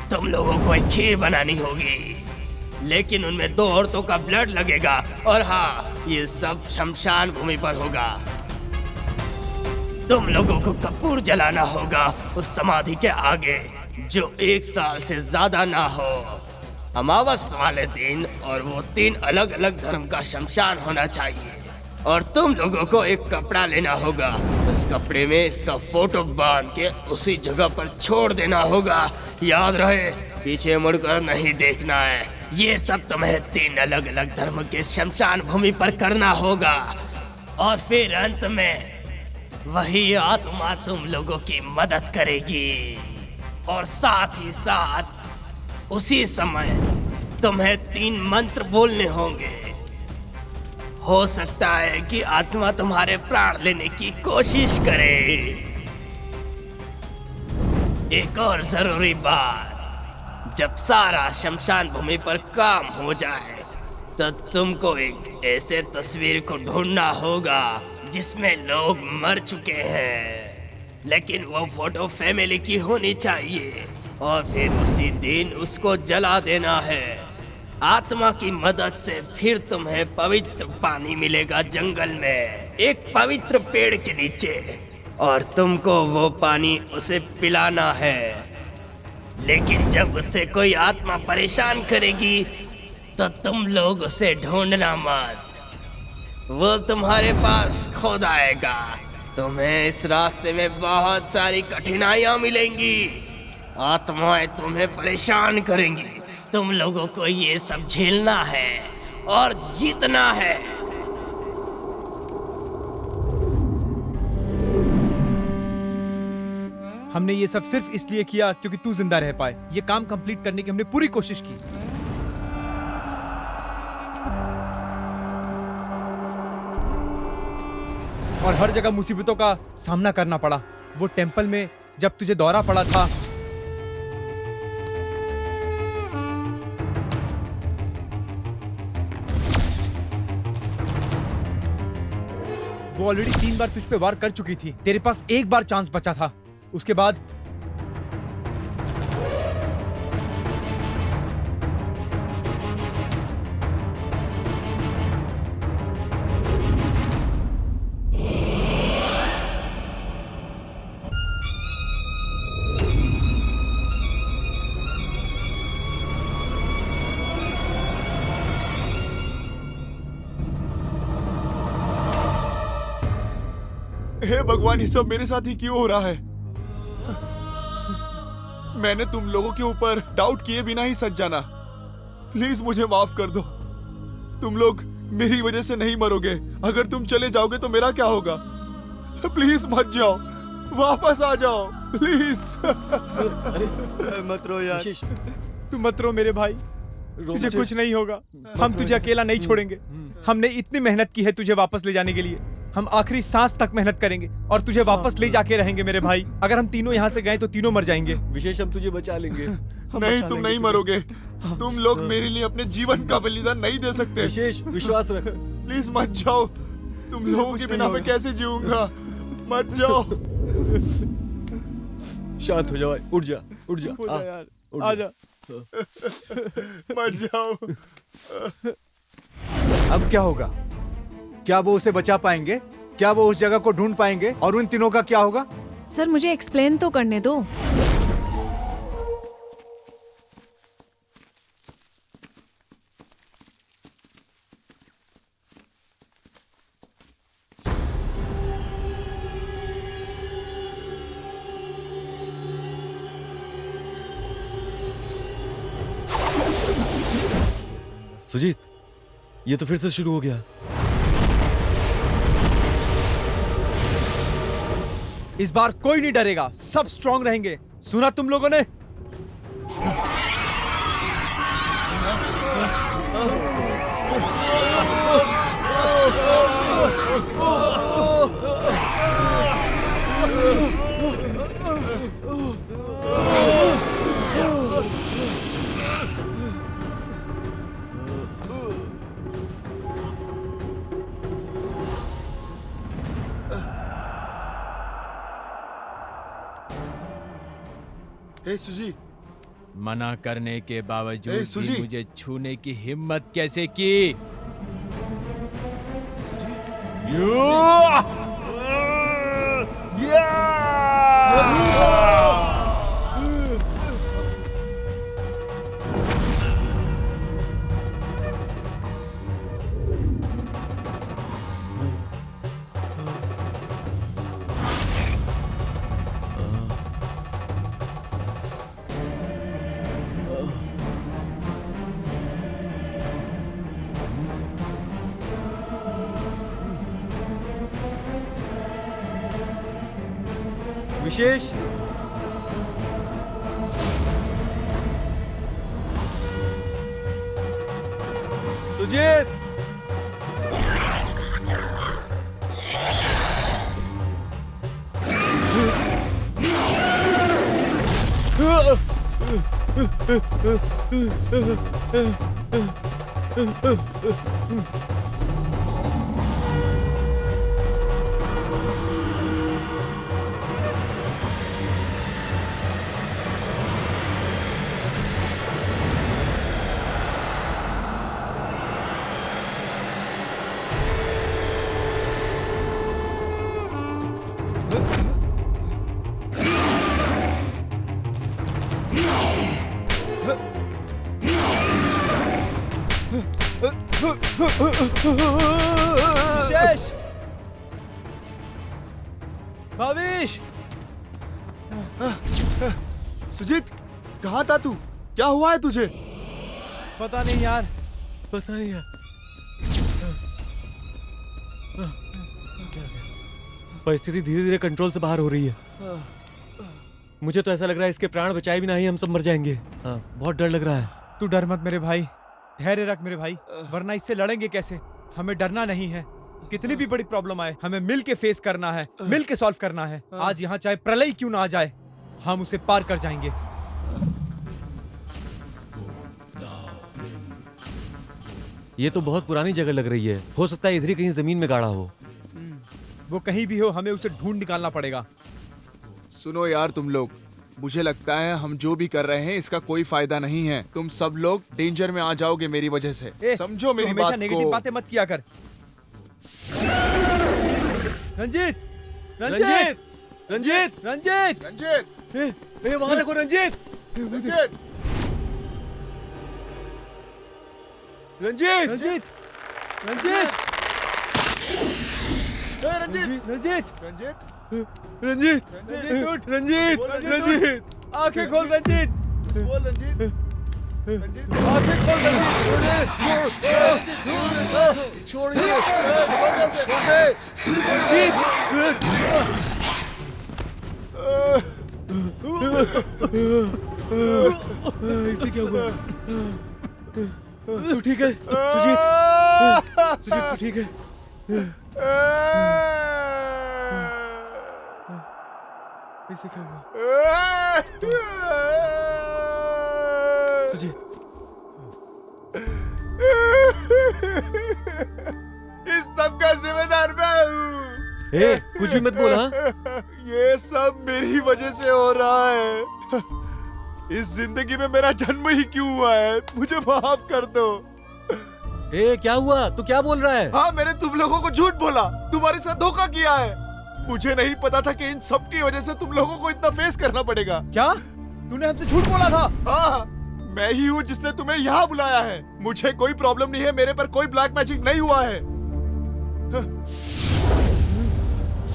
[SPEAKER 2] तुम लोगों को एक खीर बनानी होगी, लेकिन उनमें 2 औरतों का ब्लड लगेगा। और हाँ, ये सब शमशान भूमि पर होगा। तुम लोगों को कपूर जलाना होगा उस समाधि के आगे, जो 1 साल से ज्यादा ना हो, अमावस वाले दिन। और वो 3 अलग अलग धर्म का शमशान होना चाहिए। और तुम लोगों को एक कपड़ा लेना होगा, उस कपड़े में इसका फोटो बांध के उसी जगह पर छोड़ देना होगा। याद रहे, पीछे मुड़कर नहीं देखना है। ये सब तुम्हें 3 अलग अलग धर्म के शमशान भूमि पर करना होगा। और फिर अंत में वही आत्मा तुम लोगों की मदद करेगी। और साथ ही साथ उसी समय तुम्हें 3 मंत्र बोलने होंगे। हो सकता है कि आत्मा तुम्हारे प्राण लेने की कोशिश करे। एक और जरूरी बात, जब सारा शमशान भूमि पर काम हो जाए तो तुमको एक ऐसे तस्वीर को ढूंढना होगा जिसमें लोग मर चुके हैं, लेकिन वो फोटो फैमिली की होनी चाहिए। और फिर उसी दिन उसको जला देना है। आत्मा की मदद से फिर तुम्हें पवित्र पानी मिलेगा जंगल में, एक पवित्र पेड़ के नीचे। और तुमको वो पानी उसे पिलाना है। लेकिन जब उससे कोई आत्मा परेशान करेगी तो तुम लोग उसे ढूंढना मत, वो तुम्हारे पास खुद आएगा। तुम्हें इस रास्ते में बहुत सारी कठिनाइयां मिलेंगी, आत्माएं तुम्हें परेशान करेंगी। तुम लोगों को ये सब झेलना है और जीतना है।
[SPEAKER 12] हमने ये सब सिर्फ इसलिए किया क्योंकि तू जिंदा रह पाए। ये काम कंप्लीट करने की हमने पूरी कोशिश की। और हर जगह मुसीबतों का सामना करना पड़ा। वो टेंपल में जब तुझे दौरा पड़ा था, वो ऑलरेडी 3 बार तुझ पे वार कर चुकी थी। तेरे पास 1 बार चांस बचा था। उसके बाद
[SPEAKER 5] हे भगवान, ये सब मेरे साथ ही क्यों हो रहा है? मैंने तुम लोगों के ऊपर डाउट किए बिना ही सच जाना। प्लीज मुझे माफ कर दो। तुम लोग मेरी वजह से नहीं मरोगे। अगर तुम चले जाओगे तो मेरा क्या होगा? प्लीज मत जाओ, वापस आ जाओ प्लीज।
[SPEAKER 10] मत रो यार।
[SPEAKER 12] तू मत रो मेरे भाई, तुझे कुछ नहीं होगा। हम तुझे अकेला नहीं छोड़ेंगे। हमने इतनी मेहनत की है तुझे वापस ले जाने के लिए। हम आखिरी सांस तक मेहनत करेंगे और तुझे वापस ले जाके रहेंगे मेरे भाई। अगर हम तीनों यहाँ से गए तो तीनों मर जाएंगे।
[SPEAKER 9] विशेष, हम तुझे बचा लेंगे।
[SPEAKER 5] नहीं, तुम नहीं मरोगे। तुम लोग मेरे लिए अपने जीवन का बलिदान नहीं दे सकते।
[SPEAKER 9] विशेष, विश्वास रख।
[SPEAKER 5] प्लीज मत जाओ। तुम लोगों के बिना मैं कैसे जीऊंगा? मत जाओ।
[SPEAKER 9] शांत हो जा भाई, उठ जा, उठ जा
[SPEAKER 12] यार, आ जा।
[SPEAKER 5] मत जाओ।
[SPEAKER 4] अब क्या होगा? क्या वो उसे बचा पाएंगे? क्या वो उस जगह को ढूंढ पाएंगे? और उन तीनों का क्या होगा?
[SPEAKER 3] सर मुझे एक्सप्लेन तो करने दो।
[SPEAKER 9] सुजीत, ये तो फिर से शुरू हो गया।
[SPEAKER 12] इस बार कोई नहीं डरेगा, सब स्ट्रांग रहेंगे। सुना तुम लोगों ने?
[SPEAKER 5] हे सुजी,
[SPEAKER 12] मना करने के बावजूद
[SPEAKER 5] ए, सुजी।
[SPEAKER 12] भी मुझे छूने की हिम्मत कैसे की?
[SPEAKER 9] विशेष, सुजीत,
[SPEAKER 12] विशेष, भाविश,
[SPEAKER 5] सुजीत, कहाँ था तू? क्या हुआ है तुझे?
[SPEAKER 12] पता नहीं यार,
[SPEAKER 9] पता नहीं यार। परिस्थिति धीरे धीरे कंट्रोल से बाहर हो रही है। मुझे तो ऐसा लग रहा है इसके प्राण बचाए भी नहीं हम सब मर जाएंगे। हाँ, बहुत डर लग रहा है।
[SPEAKER 12] तू डर मत मेरे भाई, धैर्य रख मेरे भाई, वरना इससे लड़ेंगे कैसे? हमें डरना नहीं है। कितनी भी बड़ी प्रॉब्लम आए, हमें मिल के फेस करना है, मिल के सॉल्व करना है। आज यहाँ चाहे प्रलय क्यों ना आ जाए, हम उसे पार कर जाएंगे।
[SPEAKER 9] ये तो बहुत पुरानी जगह लग रही है। हो सकता है इधर ही कहीं जमीन में गाड़ा हो।
[SPEAKER 12] वो कहीं भी हो, हमें उसे ढूंढ निकालना पड़ेगा।
[SPEAKER 5] सुनो यार तुम लोग, मुझे लगता है हम जो भी कर रहे हैं इसका कोई फायदा नहीं है। तुम सब लोग डेंजर में आ जाओगे मेरी वजह से। समझो मेरी बात को।
[SPEAKER 12] नेगेटिव बातें मत किया कर। रंजीत,
[SPEAKER 9] रंजीत, रंजीत,
[SPEAKER 12] रंजीत,
[SPEAKER 5] रंजीत,
[SPEAKER 9] वहां देखो रंजीत,
[SPEAKER 5] रंजीत,
[SPEAKER 9] रंजीत,
[SPEAKER 12] रंजीत, रंजीत।
[SPEAKER 9] रंजीत रंजीत
[SPEAKER 11] रंजीत
[SPEAKER 9] रंजीत रंजीत उठ रंजीत रंजीत आंखें खोल रंजीत
[SPEAKER 11] बोल रंजीत रंजीत
[SPEAKER 9] आंखें खोल रंजीत
[SPEAKER 11] छोड़ दे
[SPEAKER 9] इसे क्या हुआ तू ठीक है सुजीत सुजीत तू ठीक है इसे क्या हुआ सुजीत
[SPEAKER 11] इस सब का जिम्मेदार मैं हूँ।
[SPEAKER 9] कुछ भी मत बोल हाँ?
[SPEAKER 11] ये सब मेरी वजह से हो रहा है। इस जिंदगी में मेरा जन्म ही क्यों हुआ है? मुझे माफ कर दो।
[SPEAKER 9] क्या हुआ तू क्या बोल रहा है?
[SPEAKER 11] हाँ मैंने तुम लोगों को झूठ बोला, तुम्हारे साथ धोखा किया है। मुझे नहीं पता था कि इन सब की वजह से तुम लोगों को इतना फेस करना पड़ेगा।
[SPEAKER 12] क्या तूने हमसे झूठ बोला था?
[SPEAKER 11] हाँ मैं ही हूँ जिसने तुम्हें यहाँ बुलाया है। मुझे कोई प्रॉब्लम नहीं है, मेरे पर कोई ब्लैक मैजिक नहीं हुआ है।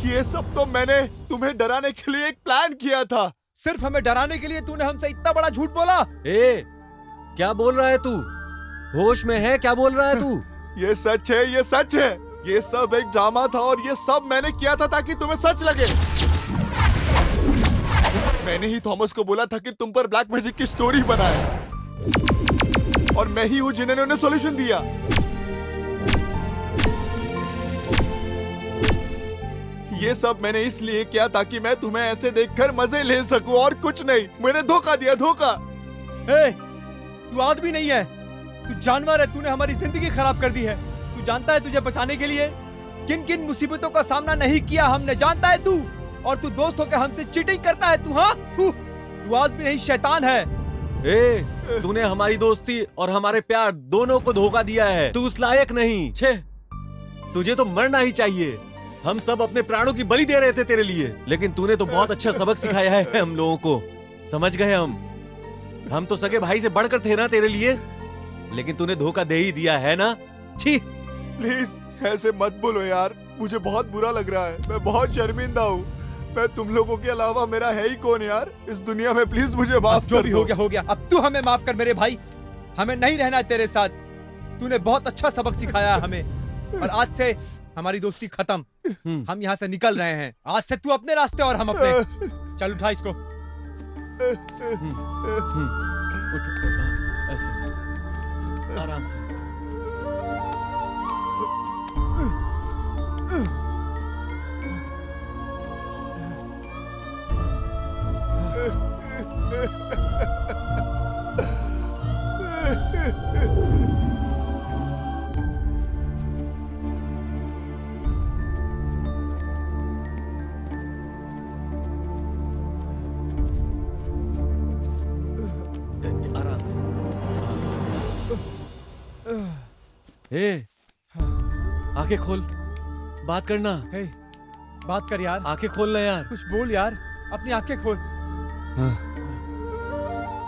[SPEAKER 11] ये सब तो मैंने तुम्हें डराने के लिए एक प्लान किया था।
[SPEAKER 12] सिर्फ हमें डराने के लिए तूने हमसे इतना बड़ा झूठ बोला?
[SPEAKER 9] क्या बोल रहा है तू? होश में है? क्या बोल रहा है तू?
[SPEAKER 11] ये सच है, ये सच है। ये सब एक ड्रामा था और ये सब मैंने किया था ताकि तुम्हें सच लगे। मैंने ही थॉमस को बोला था कि तुम पर ब्लैक मैजिक की स्टोरी बनाए और मैं ही हूँ जिन्होंने उन्हें सॉल्यूशन दिया। ये सब मैंने इसलिए किया ताकि मैं तुम्हें ऐसे देखकर मजे ले सकूं और कुछ नहीं। मैंने धोखा दिया, धोखा।
[SPEAKER 12] तू आदमी नहीं है, तू जानवर है। तूने हमारी जिंदगी खराब कर दी है। तू जानता है तुझे बचाने के लिए किन किन मुसीबतों का सामना नहीं किया हमने, जानता है तू? और तू दोस्त होकर हमसे चीटिंग करता है। तू हाँ तू आदमी नहीं शैतान है।
[SPEAKER 9] तूने हमारी दोस्ती और हमारे प्यार दोनों को धोखा दिया है। तू उस लायक नहीं। छे तुझे तो मरना ही चाहिए। हम सब अपने प्राणों की बलि दे रहे थे तेरे लिए, लेकिन तूने तो बहुत अच्छा सबक सिखाया है हम लोगों को। समझ गए हम तो सगे भाई से बढ़कर थे ना तेरे लिए, लेकिन तूने धोखा दे ही दिया है ना। छी
[SPEAKER 11] प्लीज ऐसे मत बोलो यार, मुझे बहुत बुरा लग रहा है। मैं बहुत शर्मिंदा हूँ। मैं तुम लोगों के अलावा मेरा है ही कौन यार इस दुनिया में। प्लीज मुझे माफ
[SPEAKER 12] जो
[SPEAKER 11] कर
[SPEAKER 12] भी
[SPEAKER 11] दो।
[SPEAKER 12] हो गया। अब तू हमें माफ कर मेरे भाई। हमें नहीं रहना तेरे साथ। तूने बहुत अच्छा सबक सिखाया हमें और आज से हमारी दोस्ती खत्म। हम यहाँ से निकल रहे हैं। आज से तू अपने रास्ते और हम अपने। चल उठा इसको।
[SPEAKER 9] उठ ऐसे आराम से। आंखें खोल, बात करना।
[SPEAKER 12] बात कर यार,
[SPEAKER 9] आंखें खोलना यार,
[SPEAKER 12] कुछ बोल यार, अपनी आंखें खोल।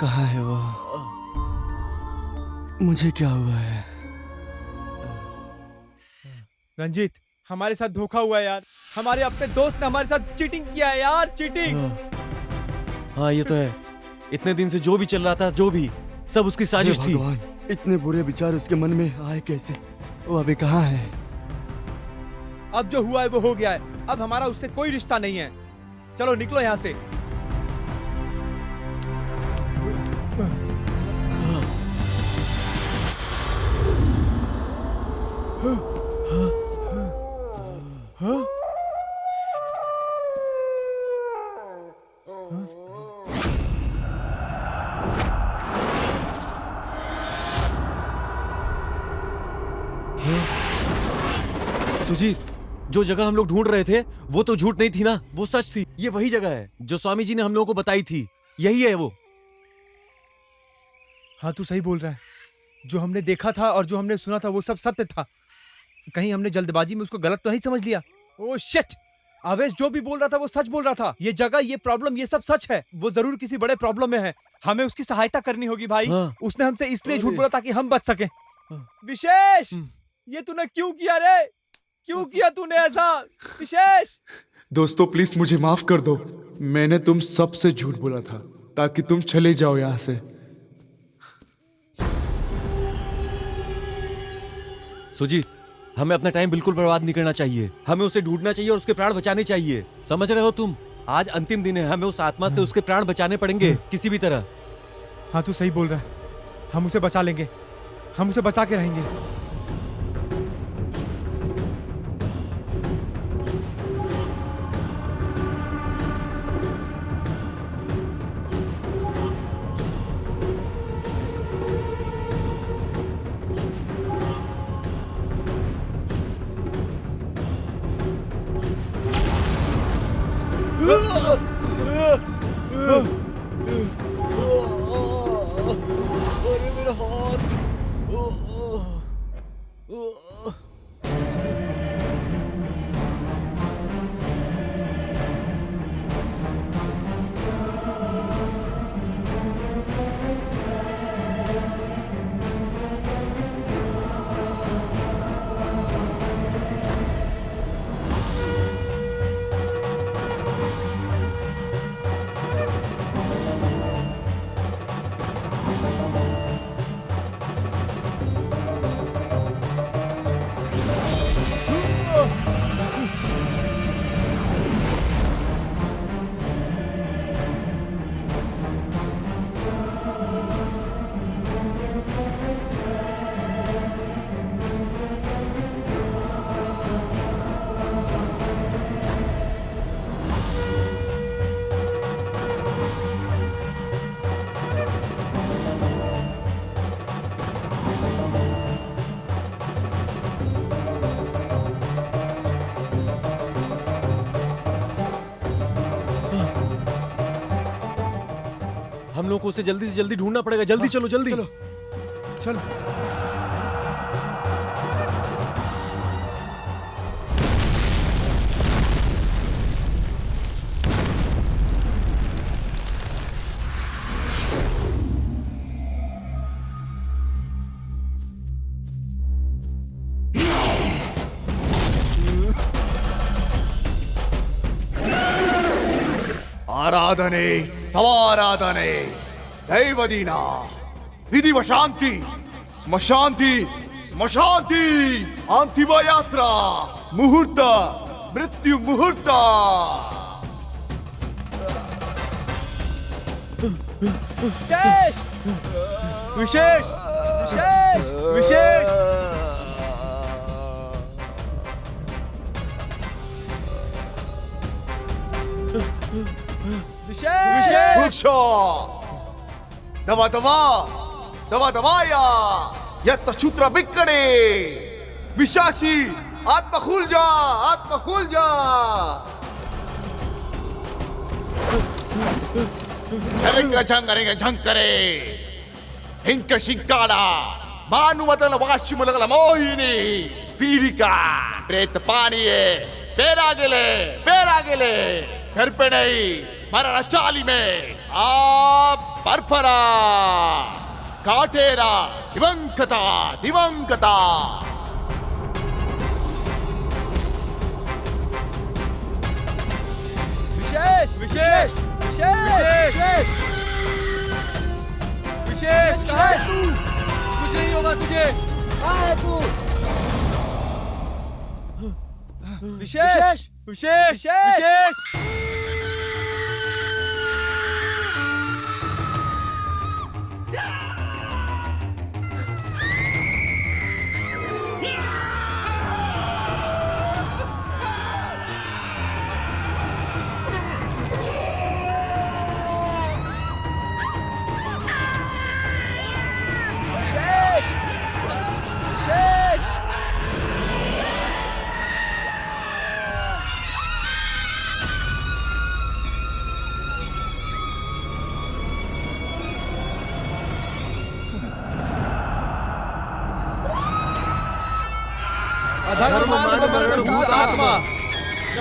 [SPEAKER 10] कहाँ है वो? मुझे क्या हुआ है?
[SPEAKER 12] रंजीत, हमारे साथ धोखा हुआ है यार। हमारे अपने दोस्त ने हमारे साथ चीटिंग किया है यार, चीटिंग।
[SPEAKER 9] हाँ ये तो है। इतने दिन से जो भी चल रहा था, जो भी, सब उसकी साजिश थी।
[SPEAKER 10] इतने बुरे विचार उसके मन में आए कैसे? वो अभी कहाँ है?
[SPEAKER 12] अब जो हुआ है वो हो गया है। अब हमारा उससे कोई रिश्ता नहीं है। चलो निकलो यहाँ से।
[SPEAKER 9] सुजीत, जो जगह हम लोग ढूंढ रहे थे वो तो झूठ नहीं थी ना, वो सच थी। ये वही जगह है जो स्वामी जी ने हम लोगों को बताई थी। यही है वो।
[SPEAKER 12] हाँ तू सही बोल रहा है। जो हमने देखा था और जो हमने सुना था वो सब सत्य था। कहीं हमने जल्दबाजी में उसको गलत तो नहीं समझ लिया? Oh shit! आवेश जो भी बोल रहा था वो सच बोल रहा था। ये जगह, ये प्रॉब्लम, ये सब सच है। वो जरूर किसी बड़े प्रॉब्लम में है। हमें उसकी सहायता करनी होगी भाई। उसने हमसे इसलिए झूठ बोला ताकि हम बच सकें। विशेष, ये तूने क्यों किया रे? क्यों किया तूने ऐसा विशेष?
[SPEAKER 5] दोस्तों प्लीज मुझे माफ कर दो। मैंने तुम सबसे झूठ बोला था ताकि तुम चले जाओ यहाँ से।
[SPEAKER 9] सुजीत, हमें अपना टाइम बिल्कुल बर्बाद नहीं करना चाहिए। हमें उसे ढूंढना चाहिए और उसके प्राण बचाने चाहिए। समझ रहे हो तुम? आज अंतिम दिन है, हमें उस आत्मा से उसके प्राण बचाने पड़ेंगे किसी भी तरह।
[SPEAKER 12] हाँ तू सही बोल रहा है, हम उसे बचा लेंगे, हम उसे बचा के रहेंगे।
[SPEAKER 9] अरे मेरा हाथ। हम लोग को उसे जल्दी से जल्दी ढूंढना पड़ेगा। जल्दी चलो, जल्दी
[SPEAKER 12] चलो चलो।
[SPEAKER 11] ಆರಾಧನೆ ಸವಾರಾಧನೆ ದೈವದೀನ ವಿಧಿವ ಶಾಂತಿ ಸ್ಮಶಾಂತಿ ಸ್ಮಶಾಂತಿ ಅಂತಿಮ ಯಾತ್ರಾ ಮುಹೂರ್ತ ಮೃತ್ಯು ಮುಹೂರ್ತ
[SPEAKER 12] विशेष विशेष विशेष विशेष विशेष
[SPEAKER 11] ವೃಕ್ಷ ದವ ದವ ದವ ದವಾಯ ಯತ್ತ ಶೂತ್ರ ಬಿಕ್ಕಡೆ ವಿಶಾಸಿ ಆತ್ಮ ಖುಲ್ ಜಾ ಆತ್ಮ ಖುಲ್ ಜಾ ಝಂಗ ಝಂಗರೆಗೆ ಝಂಕರೆ ಹಿಂಕ ಶಿಂಕಾಡ ಭಾನುಮತನ ವಾಶ್ಯಮಲಗಳ ಮೋಹಿನಿ ಪೀಡಿಕ ಪ್ರೇತ ಪಾನಿಯೇ पैरा गेले घर पे नहीं मरना चाली में आप परफरा काटेरा दिवंगता दिवंगता
[SPEAKER 12] विशेष विशेष विशेष विशेष कहाँ है तू? कुछ नहीं होगा तुझे। कहाँ है तू? विशेष विशेष विशेष
[SPEAKER 9] अधर्म मानव मरण भूत आत्मा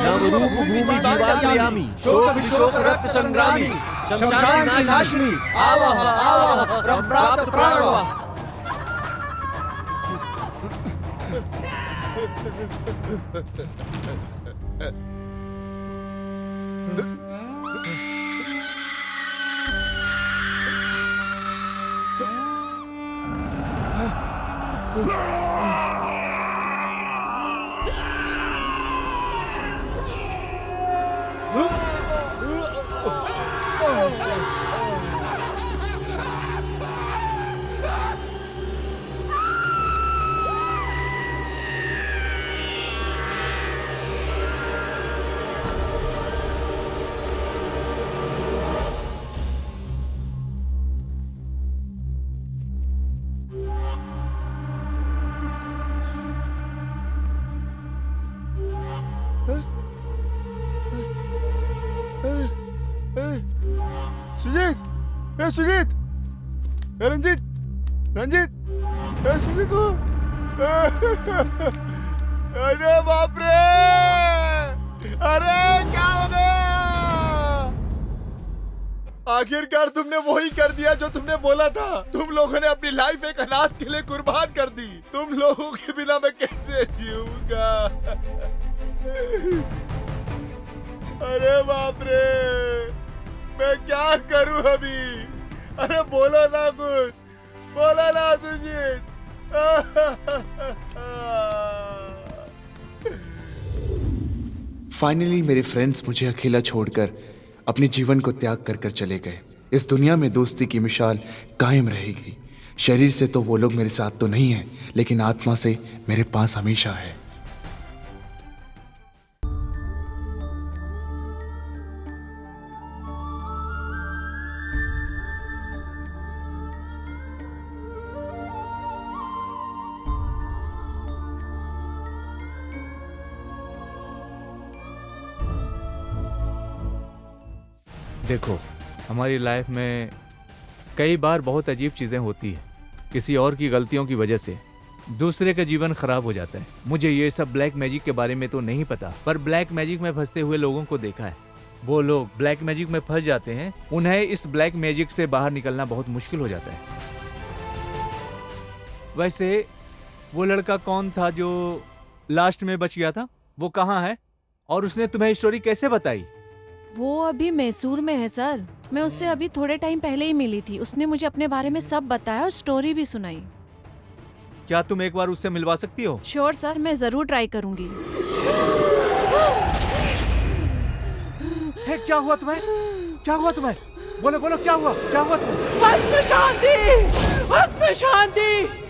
[SPEAKER 9] नवरूप भूमि जीवात्मयामी शोक विशोक रक्त संग्रामी शमशान नाशाश्नी आवह आवह प्राप्त प्राणवा।
[SPEAKER 11] सुजीत, ए सुजीत, ए रंजीत, रंजीत, ए सुजीत को, अरे बाप रे, अरे क्या हो गया? आखिरकार तुमने वही कर दिया जो तुमने बोला था। तुम लोगों ने अपनी लाइफ एक अनाथ के लिए कुर्बान कर दी। तुम लोगों के बिना मैं कैसे जीऊंगा? अरे बाप रे, मैं क्या करूं अभी? अरे बोलो ना कुछ, बोलो ना सुजीत।
[SPEAKER 5] फाइनली मेरे फ्रेंड्स मुझे अकेला छोड़कर अपने जीवन को त्याग कर कर चले गए। इस दुनिया में दोस्ती की मिसाल कायम रहेगी। शरीर से तो वो लोग मेरे साथ तो नहीं है, लेकिन आत्मा से मेरे पास हमेशा है।
[SPEAKER 12] देखो, हमारी लाइफ में कई बार बहुत अजीब चीज़ें होती हैं। किसी और की गलतियों की वजह से दूसरे का जीवन खराब हो जाता है। मुझे ये सब ब्लैक मैजिक के बारे में तो नहीं पता, पर ब्लैक मैजिक में फंसते हुए लोगों को देखा है। वो लोग ब्लैक मैजिक में फंस जाते हैं, उन्हें इस ब्लैक मैजिक से बाहर निकलना बहुत मुश्किल हो जाता है। वैसे वो लड़का कौन था जो लास्ट में बच गया था? वो कहाँ है और उसने तुम्हें स्टोरी कैसे बताई?
[SPEAKER 3] वो अभी मैसूर में है सर। मैं उससे अभी थोड़े टाइम पहले ही मिली थी। उसने मुझे अपने बारे में सब बताया और स्टोरी भी सुनाई।
[SPEAKER 12] क्या तुम एक बार उससे मिलवा सकती हो?
[SPEAKER 3] श्योर सर, मैं जरूर ट्राई करूंगी।
[SPEAKER 4] है, क्या हुआ तुम्हें? क्या हुआ तुम्हें? बोलो बोलो, क्या हुआ? क्या हुआ तुम्हें?
[SPEAKER 7] बस में शांति, बस में शांति।